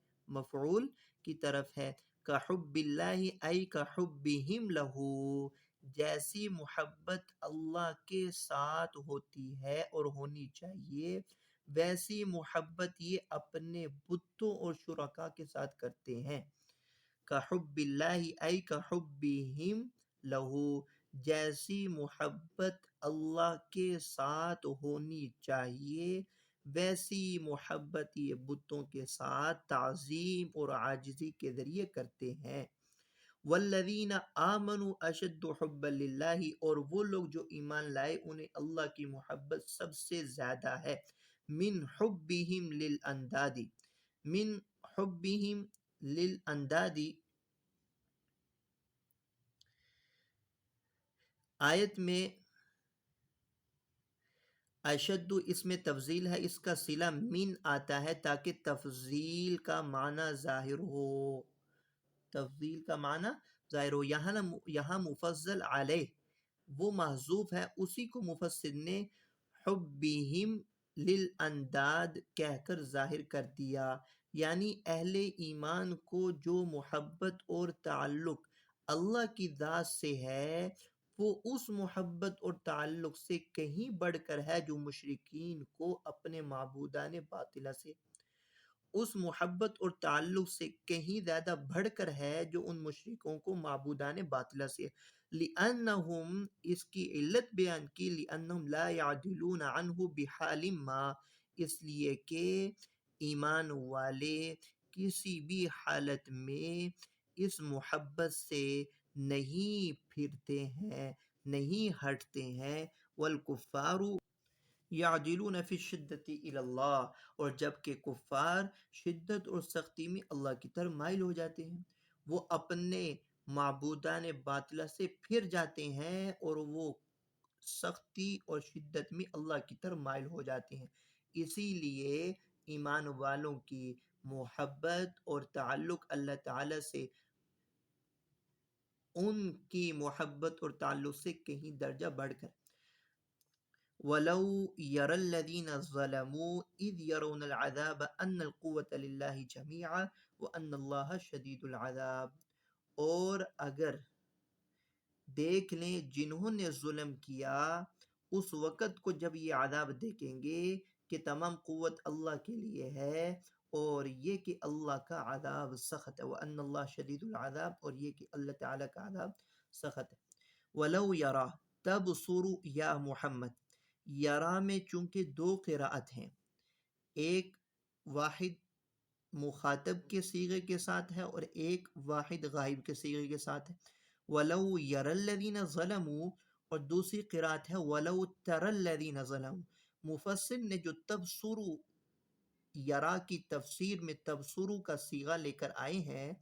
کحب اللہ ای کحبہم لہو جیسی محبت اللہ کے ساتھ ہوتی ہے اور ہونی چاہیے ویسی محبت یہ اپنے بتوں اور شرکاء کے ساتھ کرتے ہیں کحب اللہ ای کحبہم لہو جیسی محبت اللہ کے ساتھ ہونی چاہیے ویسی محبت یہ بتوں کے ساتھ تعظیم اور عاجزی کے ذریعے کرتے ہیں والذین آمنوا اشد حبا للہ اور وہ لوگ جو ایمان لائے انہیں اللہ کی محبت سب سے زیادہ ہے من حبہم للانداد آیت میں اشد اس میں تفضیل ہے اس کا صلہ من آتا ہے تاکہ تفضیل کا معنی ظاہر ہو یہاں مفضل علیہ وہ محذوف ہے اسی کو مفسر نے حبہم للانداد کہہ کر ظاہر کر دیا یعنی اہل ایمان کو جو محبت اور تعلق اللہ کی ذات سے ہے، وہ اس محبت اور تعلق سے کہیں بڑھ کر ہے جو مشرکین کو اپنے معبودان باطلہ سے، اس محبت اور تعلق سے کہیں زیادہ بڑھ کر ہے جو ان مشرکوں کو معبودان باطلہ سے، لِأَنَّهُمْ اس کی علت بیان کی، لِأَنَّهُمْ لَا يَعْدِلُونَ عَنْهُ بِحَالٍ ما، اس لیے کہ ایمان والے کسی بھی حالت میں اس محبت سے نہیں پھرتے ہیں، نہیں ہٹتے ہیں، والکفار یعدلون فی الشدۃ الی اللہ، اور جب کہ کفار شدت اور سختی میں اللہ کی طرف مائل ہو جاتے ہیں، وہ اپنے معبودان باطلہ سے پھر جاتے ہیں اور وہ سختی اور شدت میں اللہ کی طرف مائل ہو جاتے ہیں۔ اسی لیے ایمان والوں کی محبت اور تعلق اللہ تعالی سے ان کی محبت اور تعلق سے کہیں درجہ بڑھ کر، وَلَوْ يَرَى الَّذِينَ ظَلَمُوا إِذْ يَرَوْنَ الْعَذَابَ أَنَّ الْقُوَّةَ لِلَّهِ جَمِيعًا وَأَنَّ اللَّهَ شَدِيدُ الْعَذَابِ، اور اگر دیکھ لیں جنہوں نے ظلم کیا اس وقت کو جب یہ عذاب دیکھیں گے کہ تمام قوت اللہ کے لیے ہے، اور یہ کہ اللہ کا عذاب سخت ہے، وَأَنَّ اللَّهَ شَدِيدُ الْعَذَابِ، اور یہ کہ اللہ تعالیٰ کا عذاب سخت ہے۔ وَلَوْ يَرَى تَبْصُرُ یا محمد، یرا میں چونکہ دو قراءت ہیں، ایک واحد مخاطب کے صیغے کے ساتھ ہے اور ایک واحد غائب کے صیغے کے ساتھ ہے، وَلَوْ يَرَى الَّذِينَ ظَلَمُوا، اور دوسری قراءت ہے وَلَوْ تَرَى الَّذِينَ ظَلَمُوا۔ مفسر نے جو تبصرو یرا کی تفسیر میں تبصرو کا صیغہ لے کر آئے ہیں،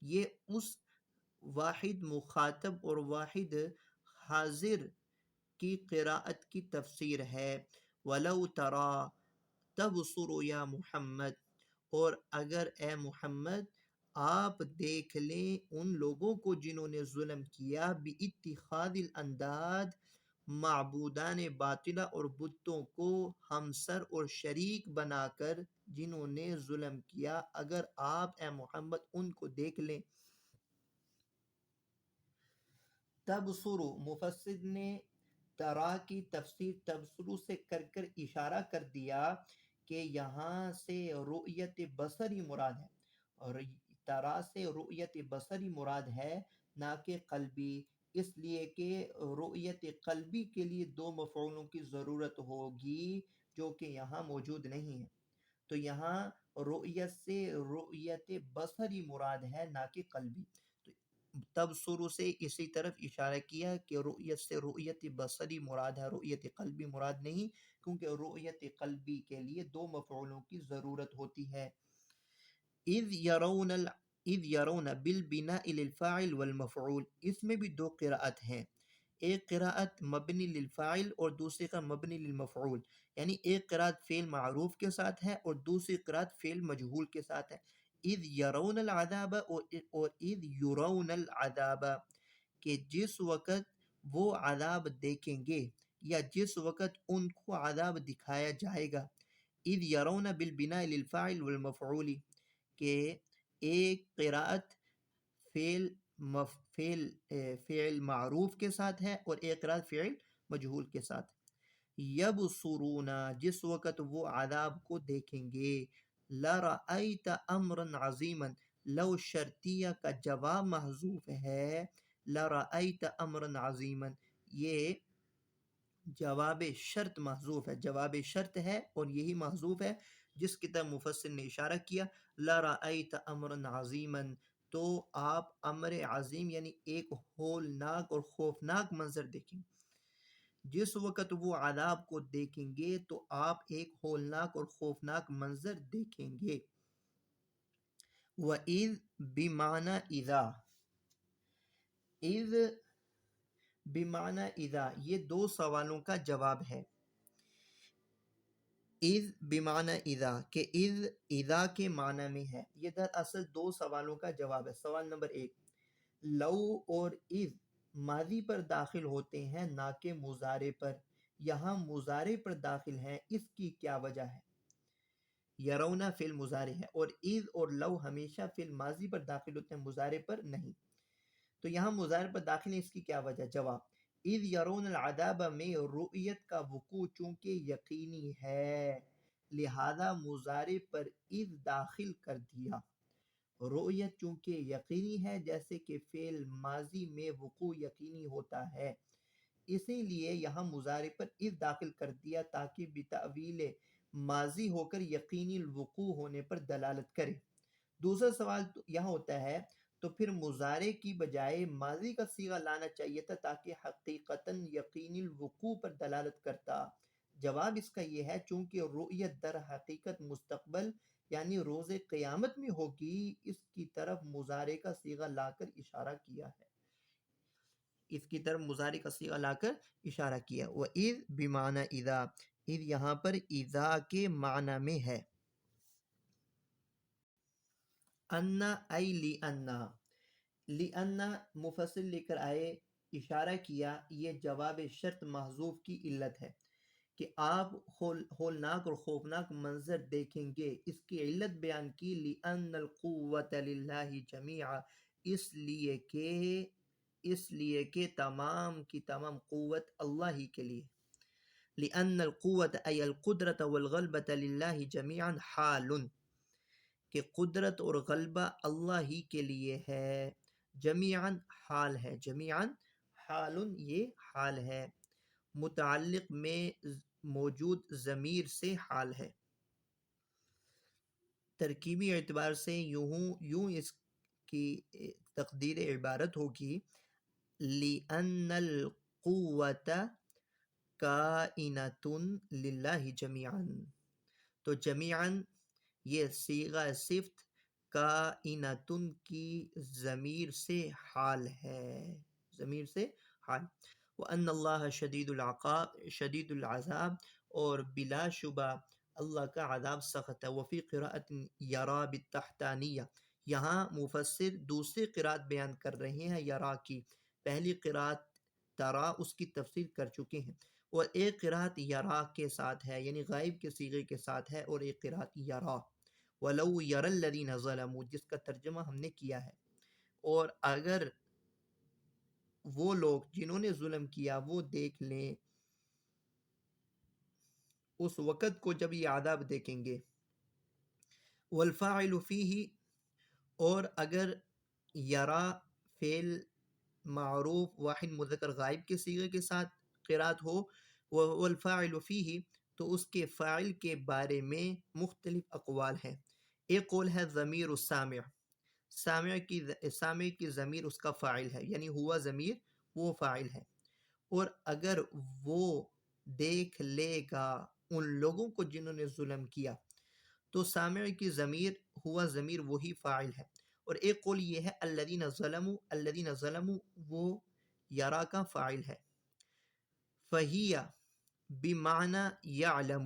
یہ اس واحد مخاطب اور واحد حاضر کی قراءت کی تفسیر ہے، وَلَوْ تَرَى تَبْصُرُ یا محمد، اور اگر اے محمد آپ دیکھ لیں ان لوگوں کو جنہوں نے ظلم کیا بِاتِّخَاذِ الْأَنْدَادِ، معبودان باطلہ اور بتوں کو ہمسر اور شریک بنا کر جنہوں نے ظلم کیا، اگر آپ اے محمد ان کو دیکھ لیں۔ تبصرو، مفسر نے ترا کی تفسیر تبصرو سے کر اشارہ کر دیا کہ یہاں سے رؤیت بصری مراد ہے، اور ترا سے رؤیت بصری مراد ہے نہ کہ قلبی، اس لیے کہ رؤیت قلبی کے لیے دو مفعولوں کی ضرورت ہوگی جو کہ یہاں موجود نہیں ہے، تو یہاں رؤیت سے رؤیت بصری مراد ہے نہ کہ قلبی۔ تبصرو سے اسی طرف اشارہ کیا کہ رؤیت سے رؤیت بصری مراد ہے، رؤیت قلبی مراد نہیں، کیونکہ رؤیت قلبی کے لیے دو مفعولوں کی ضرورت ہوتی ہے۔ اذ یرون بالبناء للفاعل والمفعول، اس میں بھی دو قراءت ہیں، ایک قراءت مبنی للفاعل اور دوسری کا مبنی للمفعول، یعنی ایک قراءت فعل معروف کے ساتھ ہے اور دوسری قراءت فعل مجہول کے ساتھ ہے۔ اذ یرون العذاب اور اذ یرون العذاب، کہ جس وقت وہ عذاب دیکھیں گے یا جس وقت ان کو عذاب دکھایا جائے گا۔ اذ یرون بالبناء للفاعل والمفعول، کہ ایک قراءت فعل معروف کے ساتھ ہے اور ایک قراءت فعل مجہول کے ساتھ۔ یبصرون، جس وقت وہ عذاب کو دیکھیں گے۔ لَرَأَيْتَ أَمْرًا عَظِيمًا، لو شرطیہ کا جواب محذوف ہے، لَرَأَيْتَ أَمْرًا عَظِيمًا، یہ جواب شرط محذوف ہے، جواب شرط ہے اور یہی محذوف ہے جس کی طرف مفسر نے اشارہ کیا، لَرَأَيْتَ أَمْرًا عَظِيمًا، تو آپ امر عظیم یعنی ایک ہولناک اور خوفناک منظر دیکھیں گے۔ جس وقت وہ عذاب کو دیکھیں گے تو آپ ایک ہولناک اور خوفناک منظر دیکھیں گے۔ وَإِذْ بِمَعْنَى إِذَا، اذ بمعنی اذا، یہ دو سوالوں کا جواب ہے۔ اذ بمعنی اذا، کہ اذ اذا کے معنی میں ہے، یہ دراصل دو سوالوں کا جواب ہے۔ سوال نمبر ایک، لو اور اذ ماضی پر داخل ہوتے ہیں نہ کہ مضارع پر، یہاں مضارع پر داخل ہیں، اس کی کیا وجہ ہے؟ یرونا فعل مضارع ہے اور اذ اور لو ہمیشہ فعل ماضی پر داخل ہوتے ہیں، مضارع پر نہیں۔ تو یہاں مضارع پر داخل ہے، اس کی کیا وجہ؟ جواب، اذ یرون العذاب میں رؤیت کا وقوع چونکہ یقینی ہے، لہذا مضارع پر اذ داخل کر دیا۔ رؤیت چونکہ یقینی ہے، جیسے کہ فعل ماضی میں وقوع یقینی ہوتا ہے، اسی لیے یہاں مضارع پر اذ داخل کر دیا تاکہ بتأویل ماضی ہو کر یقینی الوقوع ہونے پر دلالت کرے۔ دوسرا سوال یہاں ہوتا ہے تو پھر مضارع کی بجائے ماضی کا صیغہ لانا چاہیے تھا تاکہ حقیقتاً یقینی الوقوع پر دلالت کرتا۔ جواب اس کا یہ ہے چونکہ رؤیت در حقیقت مستقبل یعنی روز قیامت میں ہوگی، اس کی طرف مضارع کا صیغہ لا کر اشارہ کیا ہے، اس کی طرف مضارع کا صیغہ لا کر اشارہ کیا۔ وَإِذْ بِمَعْنَى اِذَا، اذ یہاں پر اذا کے معنی میں ہے۔ انا ای لِأَنَّا، لِأَنَّا مفسر لے کر آئے، اشارہ کیا یہ جواب شرط محذوف کی علت ہے کہ آپ ہولناک اور خوفناک منظر دیکھیں گے، اس کی علت بیان کی، لِأَنَّ الْقُوَّةَ لِلَّهِ جَمِيعًا، اس لیے کہ تمام کی تمام قوت اللہ ہی کے لیے، لِأَنَّ الْقُوَّةَ أي الْقُدْرَةَ وَالْغَلْبَةَ لِلَّهِ جَمِيعًا حال، کہ قدرت اور غلبہ اللہ ہی کے لیے ہے، جمیعاً حال ہے، جمیعاً حال یہ حال ہے، متعلق میں موجود ضمیر سے حال ہے۔ ترکیبی اعتبار سے یوں اس کی تقدیر عبارت ہوگی، لِأَنَّ الْقُوَّةَ کَائِنَةٌ لِلَّهِ جَمِيعًا، تو جمیعاً یہ صیغہ صفت کائنتن کی ضمیر سے حال ہے، ضمیر سے حال۔ وَأَنَّ اللَّهَ شدید العذاب، اور بلا شبہ اللہ کا عذاب سخت ہے۔ وفی قراءت یرا بالتحتانیہ، یہاں مفسر دوسری قراءت بیان کر رہے ہیں یرا کی، پہلی قراءت ترا اس کی تفسیر کر چکے ہیں، اور ایک قراءت یرا کے ساتھ ہے یعنی غائب کے صیغے کے ساتھ ہے، اور ایک قراءت یرا، وَلَوْ يَرَى الَّذِينَ ظَلَمُوا، جس کا ترجمہ ہم نے کیا ہے، اور اگر وہ لوگ جنہوں نے ظلم کیا وہ دیکھ لیں اس وقت کو جب یہ عذاب دیکھیں گے، والفاعل فیہ، اور اگر یرا فعل معروف واحد مذکر غائب کے صیغے کے ساتھ قرات ہو، والفاعل فیہ، تو اس کے فاعل کے بارے میں مختلف اقوال ہیں۔ ایک قول ہے ضمیر السامع، سامع کی ضمیر اس کا فاعل ہے، یعنی ہوا ضمیر وہ فاعل ہے، اور اگر وہ دیکھ لے گا ان لوگوں کو جنہوں نے ظلم کیا، تو سامع کی ضمیر ہوا ضمیر وہی فاعل ہے۔ اور ایک قول یہ ہے الذین ظلموا، الذین ظلموا وہ یرا کا فاعل ہے۔ فہی بمعنی یعلم،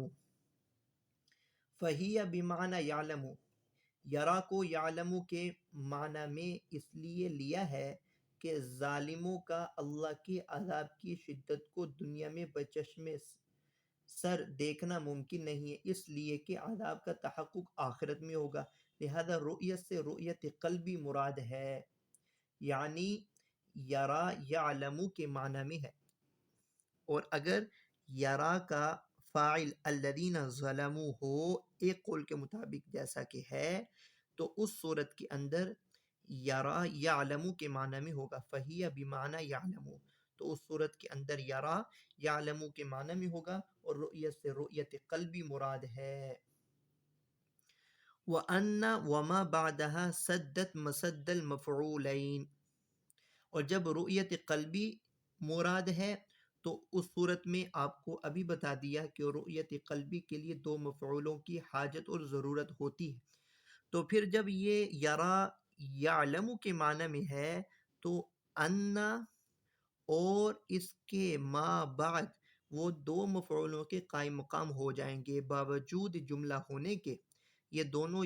فہی بمعنی یعلم، یرا کو یعلم کے معنی میں اس لیے لیا ہے کہ ظالموں کا اللہ کے عذاب کی شدت کو دنیا میں بچشم سر دیکھنا ممکن نہیں ہے، اس لیے کہ عذاب کا تحقق آخرت میں ہوگا، لہذا رؤیت سے رؤیت قلبی مراد ہے، یعنی یرا یعلم کے معنی میں ہے۔ اور اگر یرا کا فاعل الذین ظلموا ہو ایک قول کے مطابق جیسا کہ ہے، تو اس صورت کے اندر یرا یعلم کے معنی میں ہوگا، فہی بمعنی یعلم، تو اس صورت کے اندر یرا یعلم کے معنی میں ہوگا، اور رؤیت سے رؤیت قلبی مراد ہے۔ وَأَنَّ وَمَا بَعْدَهَا سَدَّتْ مَسَدَّ الْمَفْعُولَيْن، اور جب رؤیت قلبی مراد ہے تو اس صورت میں آپ کو ابھی بتا دیا کہ رؤیت قلبی کے لیے دو مفعولوں کی حاجت اور ضرورت ہوتی ہے، تو پھر جب یہ یرا یعلم کے معنی میں ہے تو ان اور اس کے ما بعد وہ دو مفعولوں کے قائم مقام ہو جائیں گے، باوجود جملہ ہونے کے یہ دونوں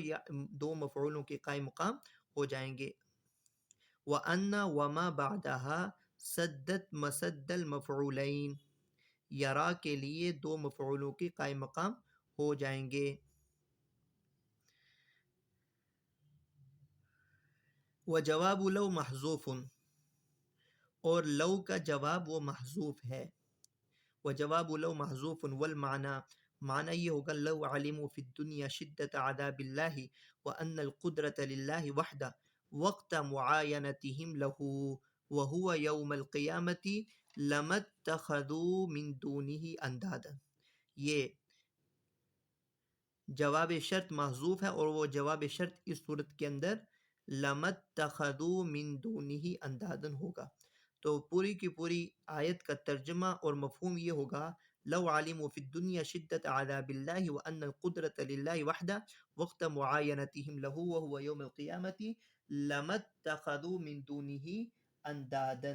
دو مفعولوں کے قائم مقام ہو جائیں گے۔ وَأَنَّ وَمَا بَعْدَهَا سَدَّتْ مَسَدَّ الْمَفْعُولَيْن، یرا کے لیے دو مفعولوں کے قائم مقام ہو جائیں گے۔ وجواب لو محذوف، اور لو کا جواب وہ محذوف ہے، وجواب لو محذوف والمعنى معنی یہ ہوگا لو علموا فی الدنیا شدت عذاب اللہ وان القدرة للہ وحدہ وقت معاینتہم لہ وہو یوم القیامة لما اتخذوا من دونہ اندادا. یہ جواب شرط محذوف ہے اور وہ جواب شرط اس صورت کے اندر لما اتخذوا من دونہ اندادا ہوگا. تو پوری کی پوری آیت کا ترجمہ اور مفہوم یہ ہوگا لو علموا فی الدنیا شدت عذاب اللہ وان القدرة للہ وحدہ وقت معاینتہم لہ وہو یوم القیامة لما اتخذوا من دونہ اندادا.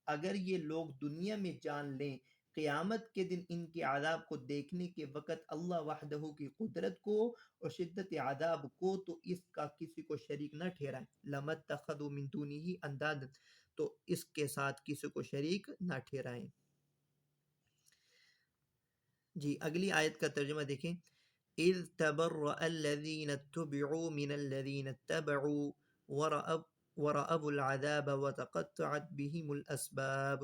اگر یہ لوگ دنیا میں جان لیں قیامت کے دن ان کے عذاب کو دیکھنے کے وقت اللہ وحدہ کی قدرت کو اور شدت عذاب کو تو اس کا کسی کو شریک نہ ٹھہرائیں. لما اتخذوا من دونہ اندادا تو اس کے ساتھ کسی کو شریک نہ ٹھہرائیں. جی اگلی آیت کا ترجمہ دیکھیں. اذ تبرأ الذین اتبعوا من الذین اتبعوا ورأوا العذاب وتقطعت بهم الأسباب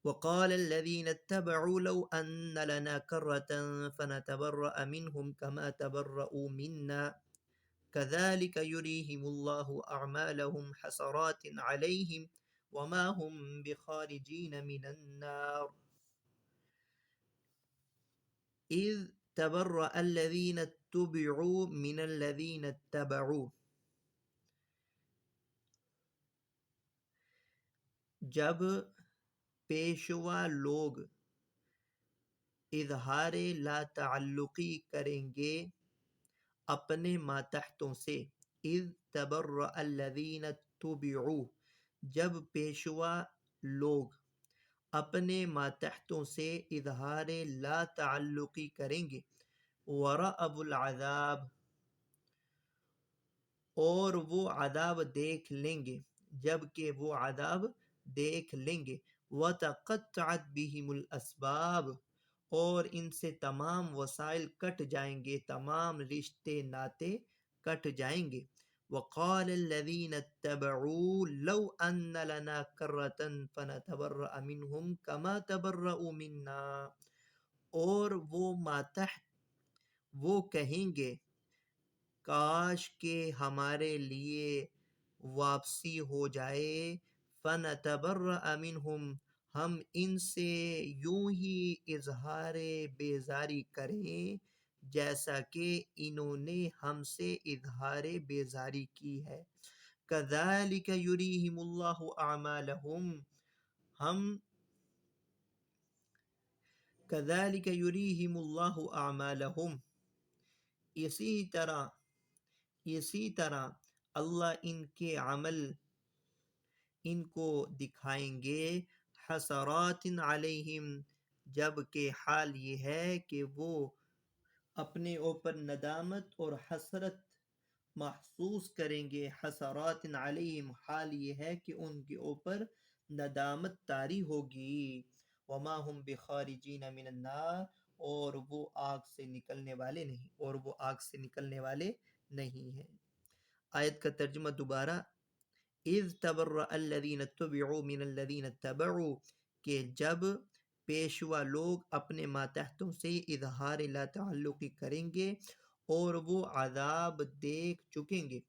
وقال الذين اتبعوا لو أن لنا كرة فنتبرأ منهم كما تبرؤوا منا كذلك يريهم الله أعمالهم حسرات عليهم وما هم بخارجين من النار. إذ تبرأ الذين اتبعوا من الذين اتبعوا، جب پیشوا لوگ اظہار لا تعلقی کریں گے اپنے ماتحتوں سے. اذ تبرأ الذین اتبعوا، جب پیشوا لوگ اپنے ماتحتوں سے اظہار لا تعلقی کریں گے. ورأوا العذاب، اور وہ عذاب دیکھ لیں گے، جبکہ وہ عذاب دیکھ لیں گے. وتقطعت بهم الاسباب، اور ان سے تمام وسائل کٹ جائیں گے، تمام رشتے ناتے کٹ جائیں گے. وقال الذين اتبعوا لو ان لنا كرة فنتبرأ منهم كما تبرؤوا منا، اور وہ ماتحت وہ کہیں گے کاش کہ ہمارے لیے واپسی ہو جائے. فنتبرأ منهم، ہم ان سے یوں ہی اظہار بیزاری کریں جیسا کہ انہوں نے ہم سے اظہار بیزاری کی ہے. كذلك يريهم الله أعمالهم، ہم كذلك يريهم الله أعمالهم، اسی طرح اللہ ان کے عمل ان کو دکھائیں گے. حسرات علیہم، جب کہ حال یہ ہے کہ وہ اپنے اوپر ندامت اور حسرت محسوس کریں گے. حسرات علیہم، حال یہ ہے کہ ان کے اوپر ندامت طاری ہوگی. وما هم بخارجین من النار، اور وہ آگ سے نکلنے والے نہیں ہیں. آیت کا ترجمہ دوبارہ. اذ تبرأ الذین اتبعوا من الذین اتبعوا، کہ جب پیشوا لوگ اپنے ماتحتوں سے اظہار لا تعلقی کریں گے اور وہ عذاب دیکھ چکیں گے.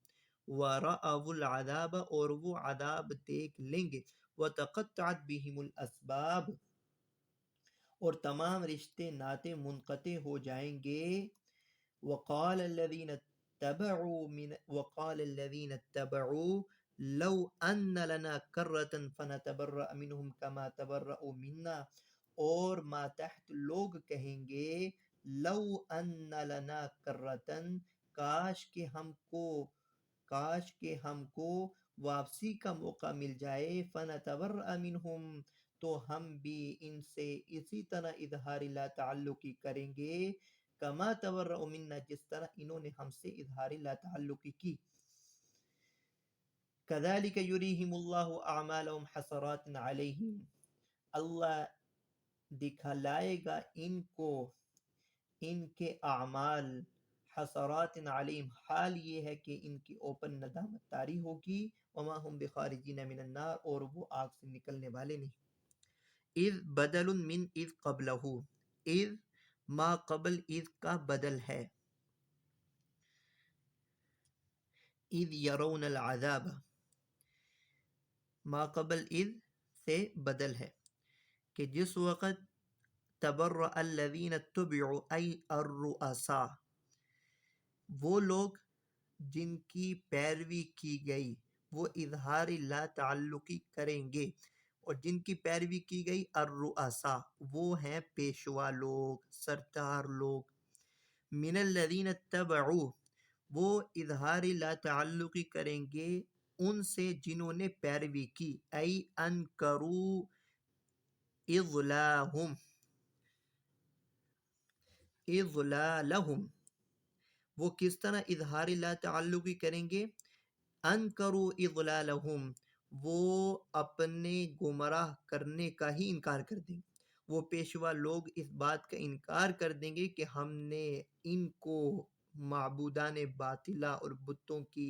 وَرَأَوُا الْعَذَابَ، اور وہ عذاب دیکھ لیں گے. وَتَقَطَّعَتْ بِهِمُ الْأَسْبَابُ، اور تمام رشتے ناتے منقطع ہو جائیں گے. وقال الذين اتبعوا لو ان لنا كرة فنتبرأ منهم كما تبرؤوا منا، اور ماتحت لوگ کہیں گے لو ان لنا كرة، کاش کہ ہم کو واپسی کا موقع مل جائے. فنتبرأ منهم، تو ہم بھی ان سے اسی طرح اظہار لا تعلقی کریں گے. کما تبرؤ منا، جس طرح انہوں نے ہم سے اظہار لا تعلقی کی. كذلك يريهم الله اعمالهم حسرات علیہم، اللہ دکھلائے گا ان کو ان کے اعمال حسرات علیم، حال یہ ہے کہ ان کی اوپن ندامت طاری ہوگی، وما ہم بخارجین من النار، اور وہ آگ سے نکلنے والے نہیں۔ اذ بدل من اذ قبلہ، اذ ما قبل اذ کا بدل ہے، اذ یرون العذاب، ما قبل اذ سے بدل ہے کہ جس وقت تبرأ الذین اتبعوا ای الرؤساء، وہ لوگ جن کی پیروی کی گئی وہ اظہار لا تعلقی کریں گے، اور جن کی پیروی کی گئی الرؤساء وہ ہیں پیشوا لوگ، سردار لوگ، من الذین اتبعوا وہ اظہار لا تعلقی کریں گے ان سے جنہوں نے پیروی کی، ای انکروا اضلاهم، اضلالہم، وہ کس طرح اظہار لا تعلقی کریں گے، انکروا اضلالہم، وہ اپنے گمراہ کرنے کا ہی انکار کر دیں گے، وہ پیشوا لوگ اس بات کا انکار کر دیں گے کہ ہم نے ان کو معبودان باطلہ اور بتوں کی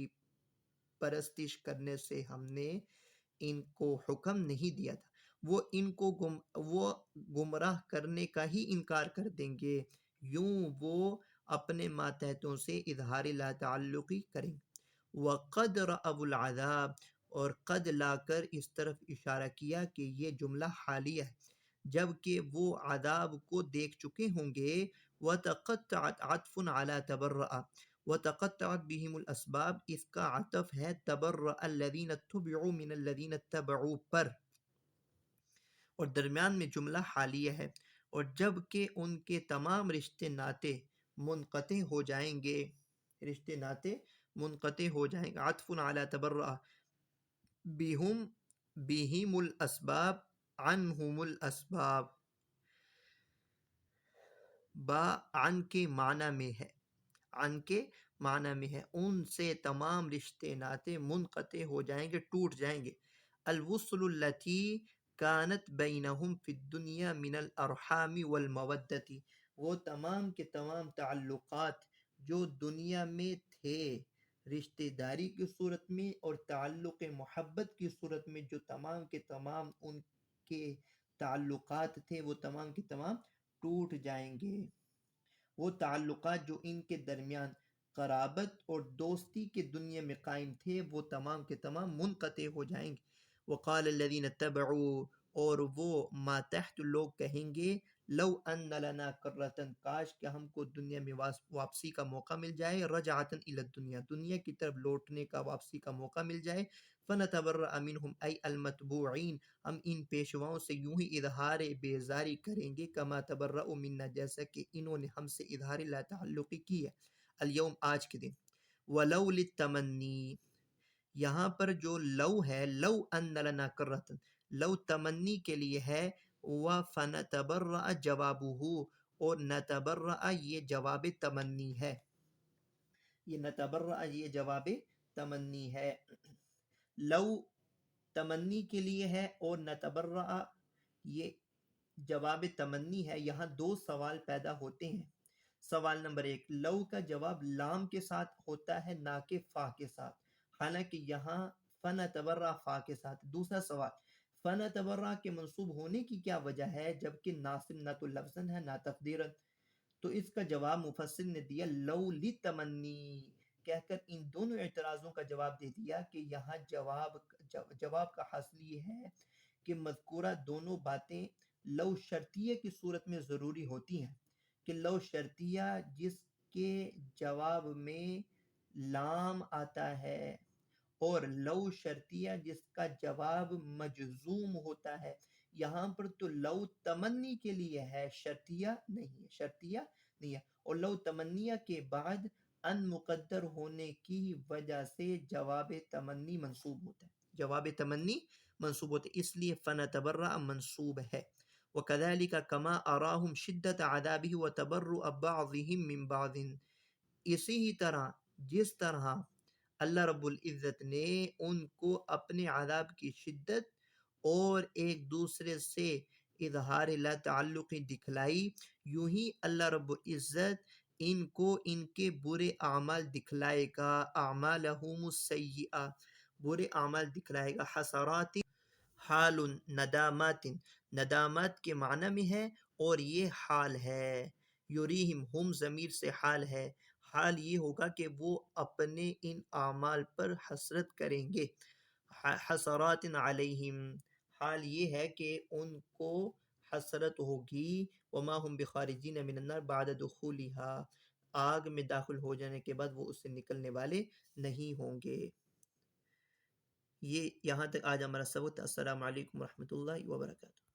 پرستش کرنے سے ہم نے ان کو حکم نہیں دیا تھا، وہ ان کو وہ گمراہ کرنے کا ہی انکار کر دیں گے، یوں وہ اپنے ماتحتوں سے اظہار لا تعلقی کریں گے۔ وَقَدْ رَأَوُا الْعَذَابَ، اور قد لا کر اس طرف اشارہ کیا کہ یہ جملہ حالیہ ہے، جب کہ وہ عذاب کو دیکھ چکے ہوں گے۔ وَتَقَطَّعَتْ عَطْفٌ عَلَى تَبَرَّأَ، وَتَقَطَّعَتْ بِهِمُ الْأَسْبَابِ، اس کا عطف ہے تَبَرَّأَ الَّذِينَ اتُّبِعُوا مِنَ الَّذِينَ اتَّبَعُوا پر، اور درمیان میں جملہ حالیہ ہے، اور جب کہ ان کے تمام رشتے ناتے منقطع ہو جائیں گے، رشتے ناتے منقطع ہو جائیں گے۔ عطف علی تبرأ، بہم، بہم الاسباب، عنہم الاسباب، با عن کے معنی میں ہے، عن کے معنی میں ہے، ان سے تمام رشتے ناتے منقطع ہو جائیں گے، ٹوٹ جائیں گے۔ الوصل التی کانت بینہم فی الدنیا من الارحام والمودۃ، وہ تمام کے تمام تعلقات جو دنیا میں تھے رشتہ داری کی صورت میں اور تعلق محبت کی صورت میں، جو تمام کے تمام ان کے تعلقات تھے وہ تمام کے تمام ٹوٹ جائیں گے، وہ تعلقات جو ان کے درمیان قرابت اور دوستی کے دنیا میں قائم تھے وہ تمام کے تمام منقطع ہو جائیں گے۔ وقال الذین اتبعوا، اور وہ ماتحت لوگ کہیں گے، لو ان لنا کرۃ، کاش کہ ہم کو دنیا میں واپسی کا موقع مل جائے، رجعۃ الی الدنیا، دنیا کی طرف لوٹنے کا، واپسی کا موقع مل جائے، فنتبرأ منہم ای المتبوعین، ہم ان پیشواؤں سے یوں ہی اظہار بیزاری کریں گے، کما تبرؤ منا، جیسا کہ انہوں نے ہم سے اظہار لا تعلقی کی ہے، الیوم، آج کے دن۔ ولو للتمنی، یہاں پر جو لو ہے، لو ان لنا کرۃ، لو تمنی کے لیے ہے، وَفَنَتَبَرَّأَ جوابہ، اور نتبرأ یہ جواب تمنی ہے، یہ نتبرأ یہ جواب تمنی ہے، لو تمنی کے لیے ہے اور نتبرأ یہ جواب تمنی ہے۔ یہاں دو سوال پیدا ہوتے ہیں۔ سوال نمبر ایک، لو کا جواب لام کے ساتھ ہوتا ہے نہ کہ فا کے ساتھ، حالانکہ یہاں فنتبرأ فا کے ساتھ۔ دوسرا سوال، فنتبرأ کے منصوب ہونے کی کیا وجہ ہے جبکہ ناصب نہ تو لفظاً ہے نہ تقدیراً؟ تو اس کا جواب مفسر نے دیا لو لتمنی، کہہ کر ان دونوں اعتراضوں کا جواب دے دیا کہ یہاں جواب کا حاصل یہ ہے کہ مذکورہ دونوں باتیں لو شرطیہ کی صورت میں ضروری ہوتی ہیں، کہ لو شرطیہ جس کے جواب میں لام آتا ہے اور لو شرطیہ جس کا جواب مجزوم ہوتا ہے، یہاں پر تو لو تمنی کے لیے ہے، شرطیہ نہیں ہے، شرطیہ نہیں ہے، اور لو تمنیہ کے بعد ان مقدر ہونے کی وجہ سے جواب تمنی منصوب ہوتا ہے، جواب تمنی منصوب ہوتا ہے، اس لیے فنتبرأ منصوب ہے۔ وَكَذَلِكَ كَمَا أَرَاهُمْ شِدَّةَ عَذَابِهِ وَتَبَرُّأَ بَعْضِهِمْ مِنْ بَعْضٍ، اسی ہی طرح جس طرح اللہ رب العزت نے ان کو اپنے عذاب کی شدت اور ایک دوسرے سے اظہار لا تعلقی دکھلائی، یوں ہی اللہ رب العزت ان کو ان کے برے اعمال دکھلائے گا، اعمالہم السیئہ، برے اعمال دکھلائے گا، حسرات حال ندامات، ندامات کے معنی میں ہے اور یہ حال ہے، یریہم ہم ضمیر سے حال ہے، حال یہ ہوگا کہ وہ اپنے ان اعمال پر حسرت کریں گے، حسرات علیہم، حال یہ ہے کہ ان کو حسرت ہوگی، وما ہم بخارجین من النار بعد دخولها، آگ میں داخل ہو جانے کے بعد وہ اس سے نکلنے والے نہیں ہوں گے۔ یہ یہاں تک آج ہمارا سبق تھا۔ السلام علیکم ورحمۃ اللہ وبرکاتہ۔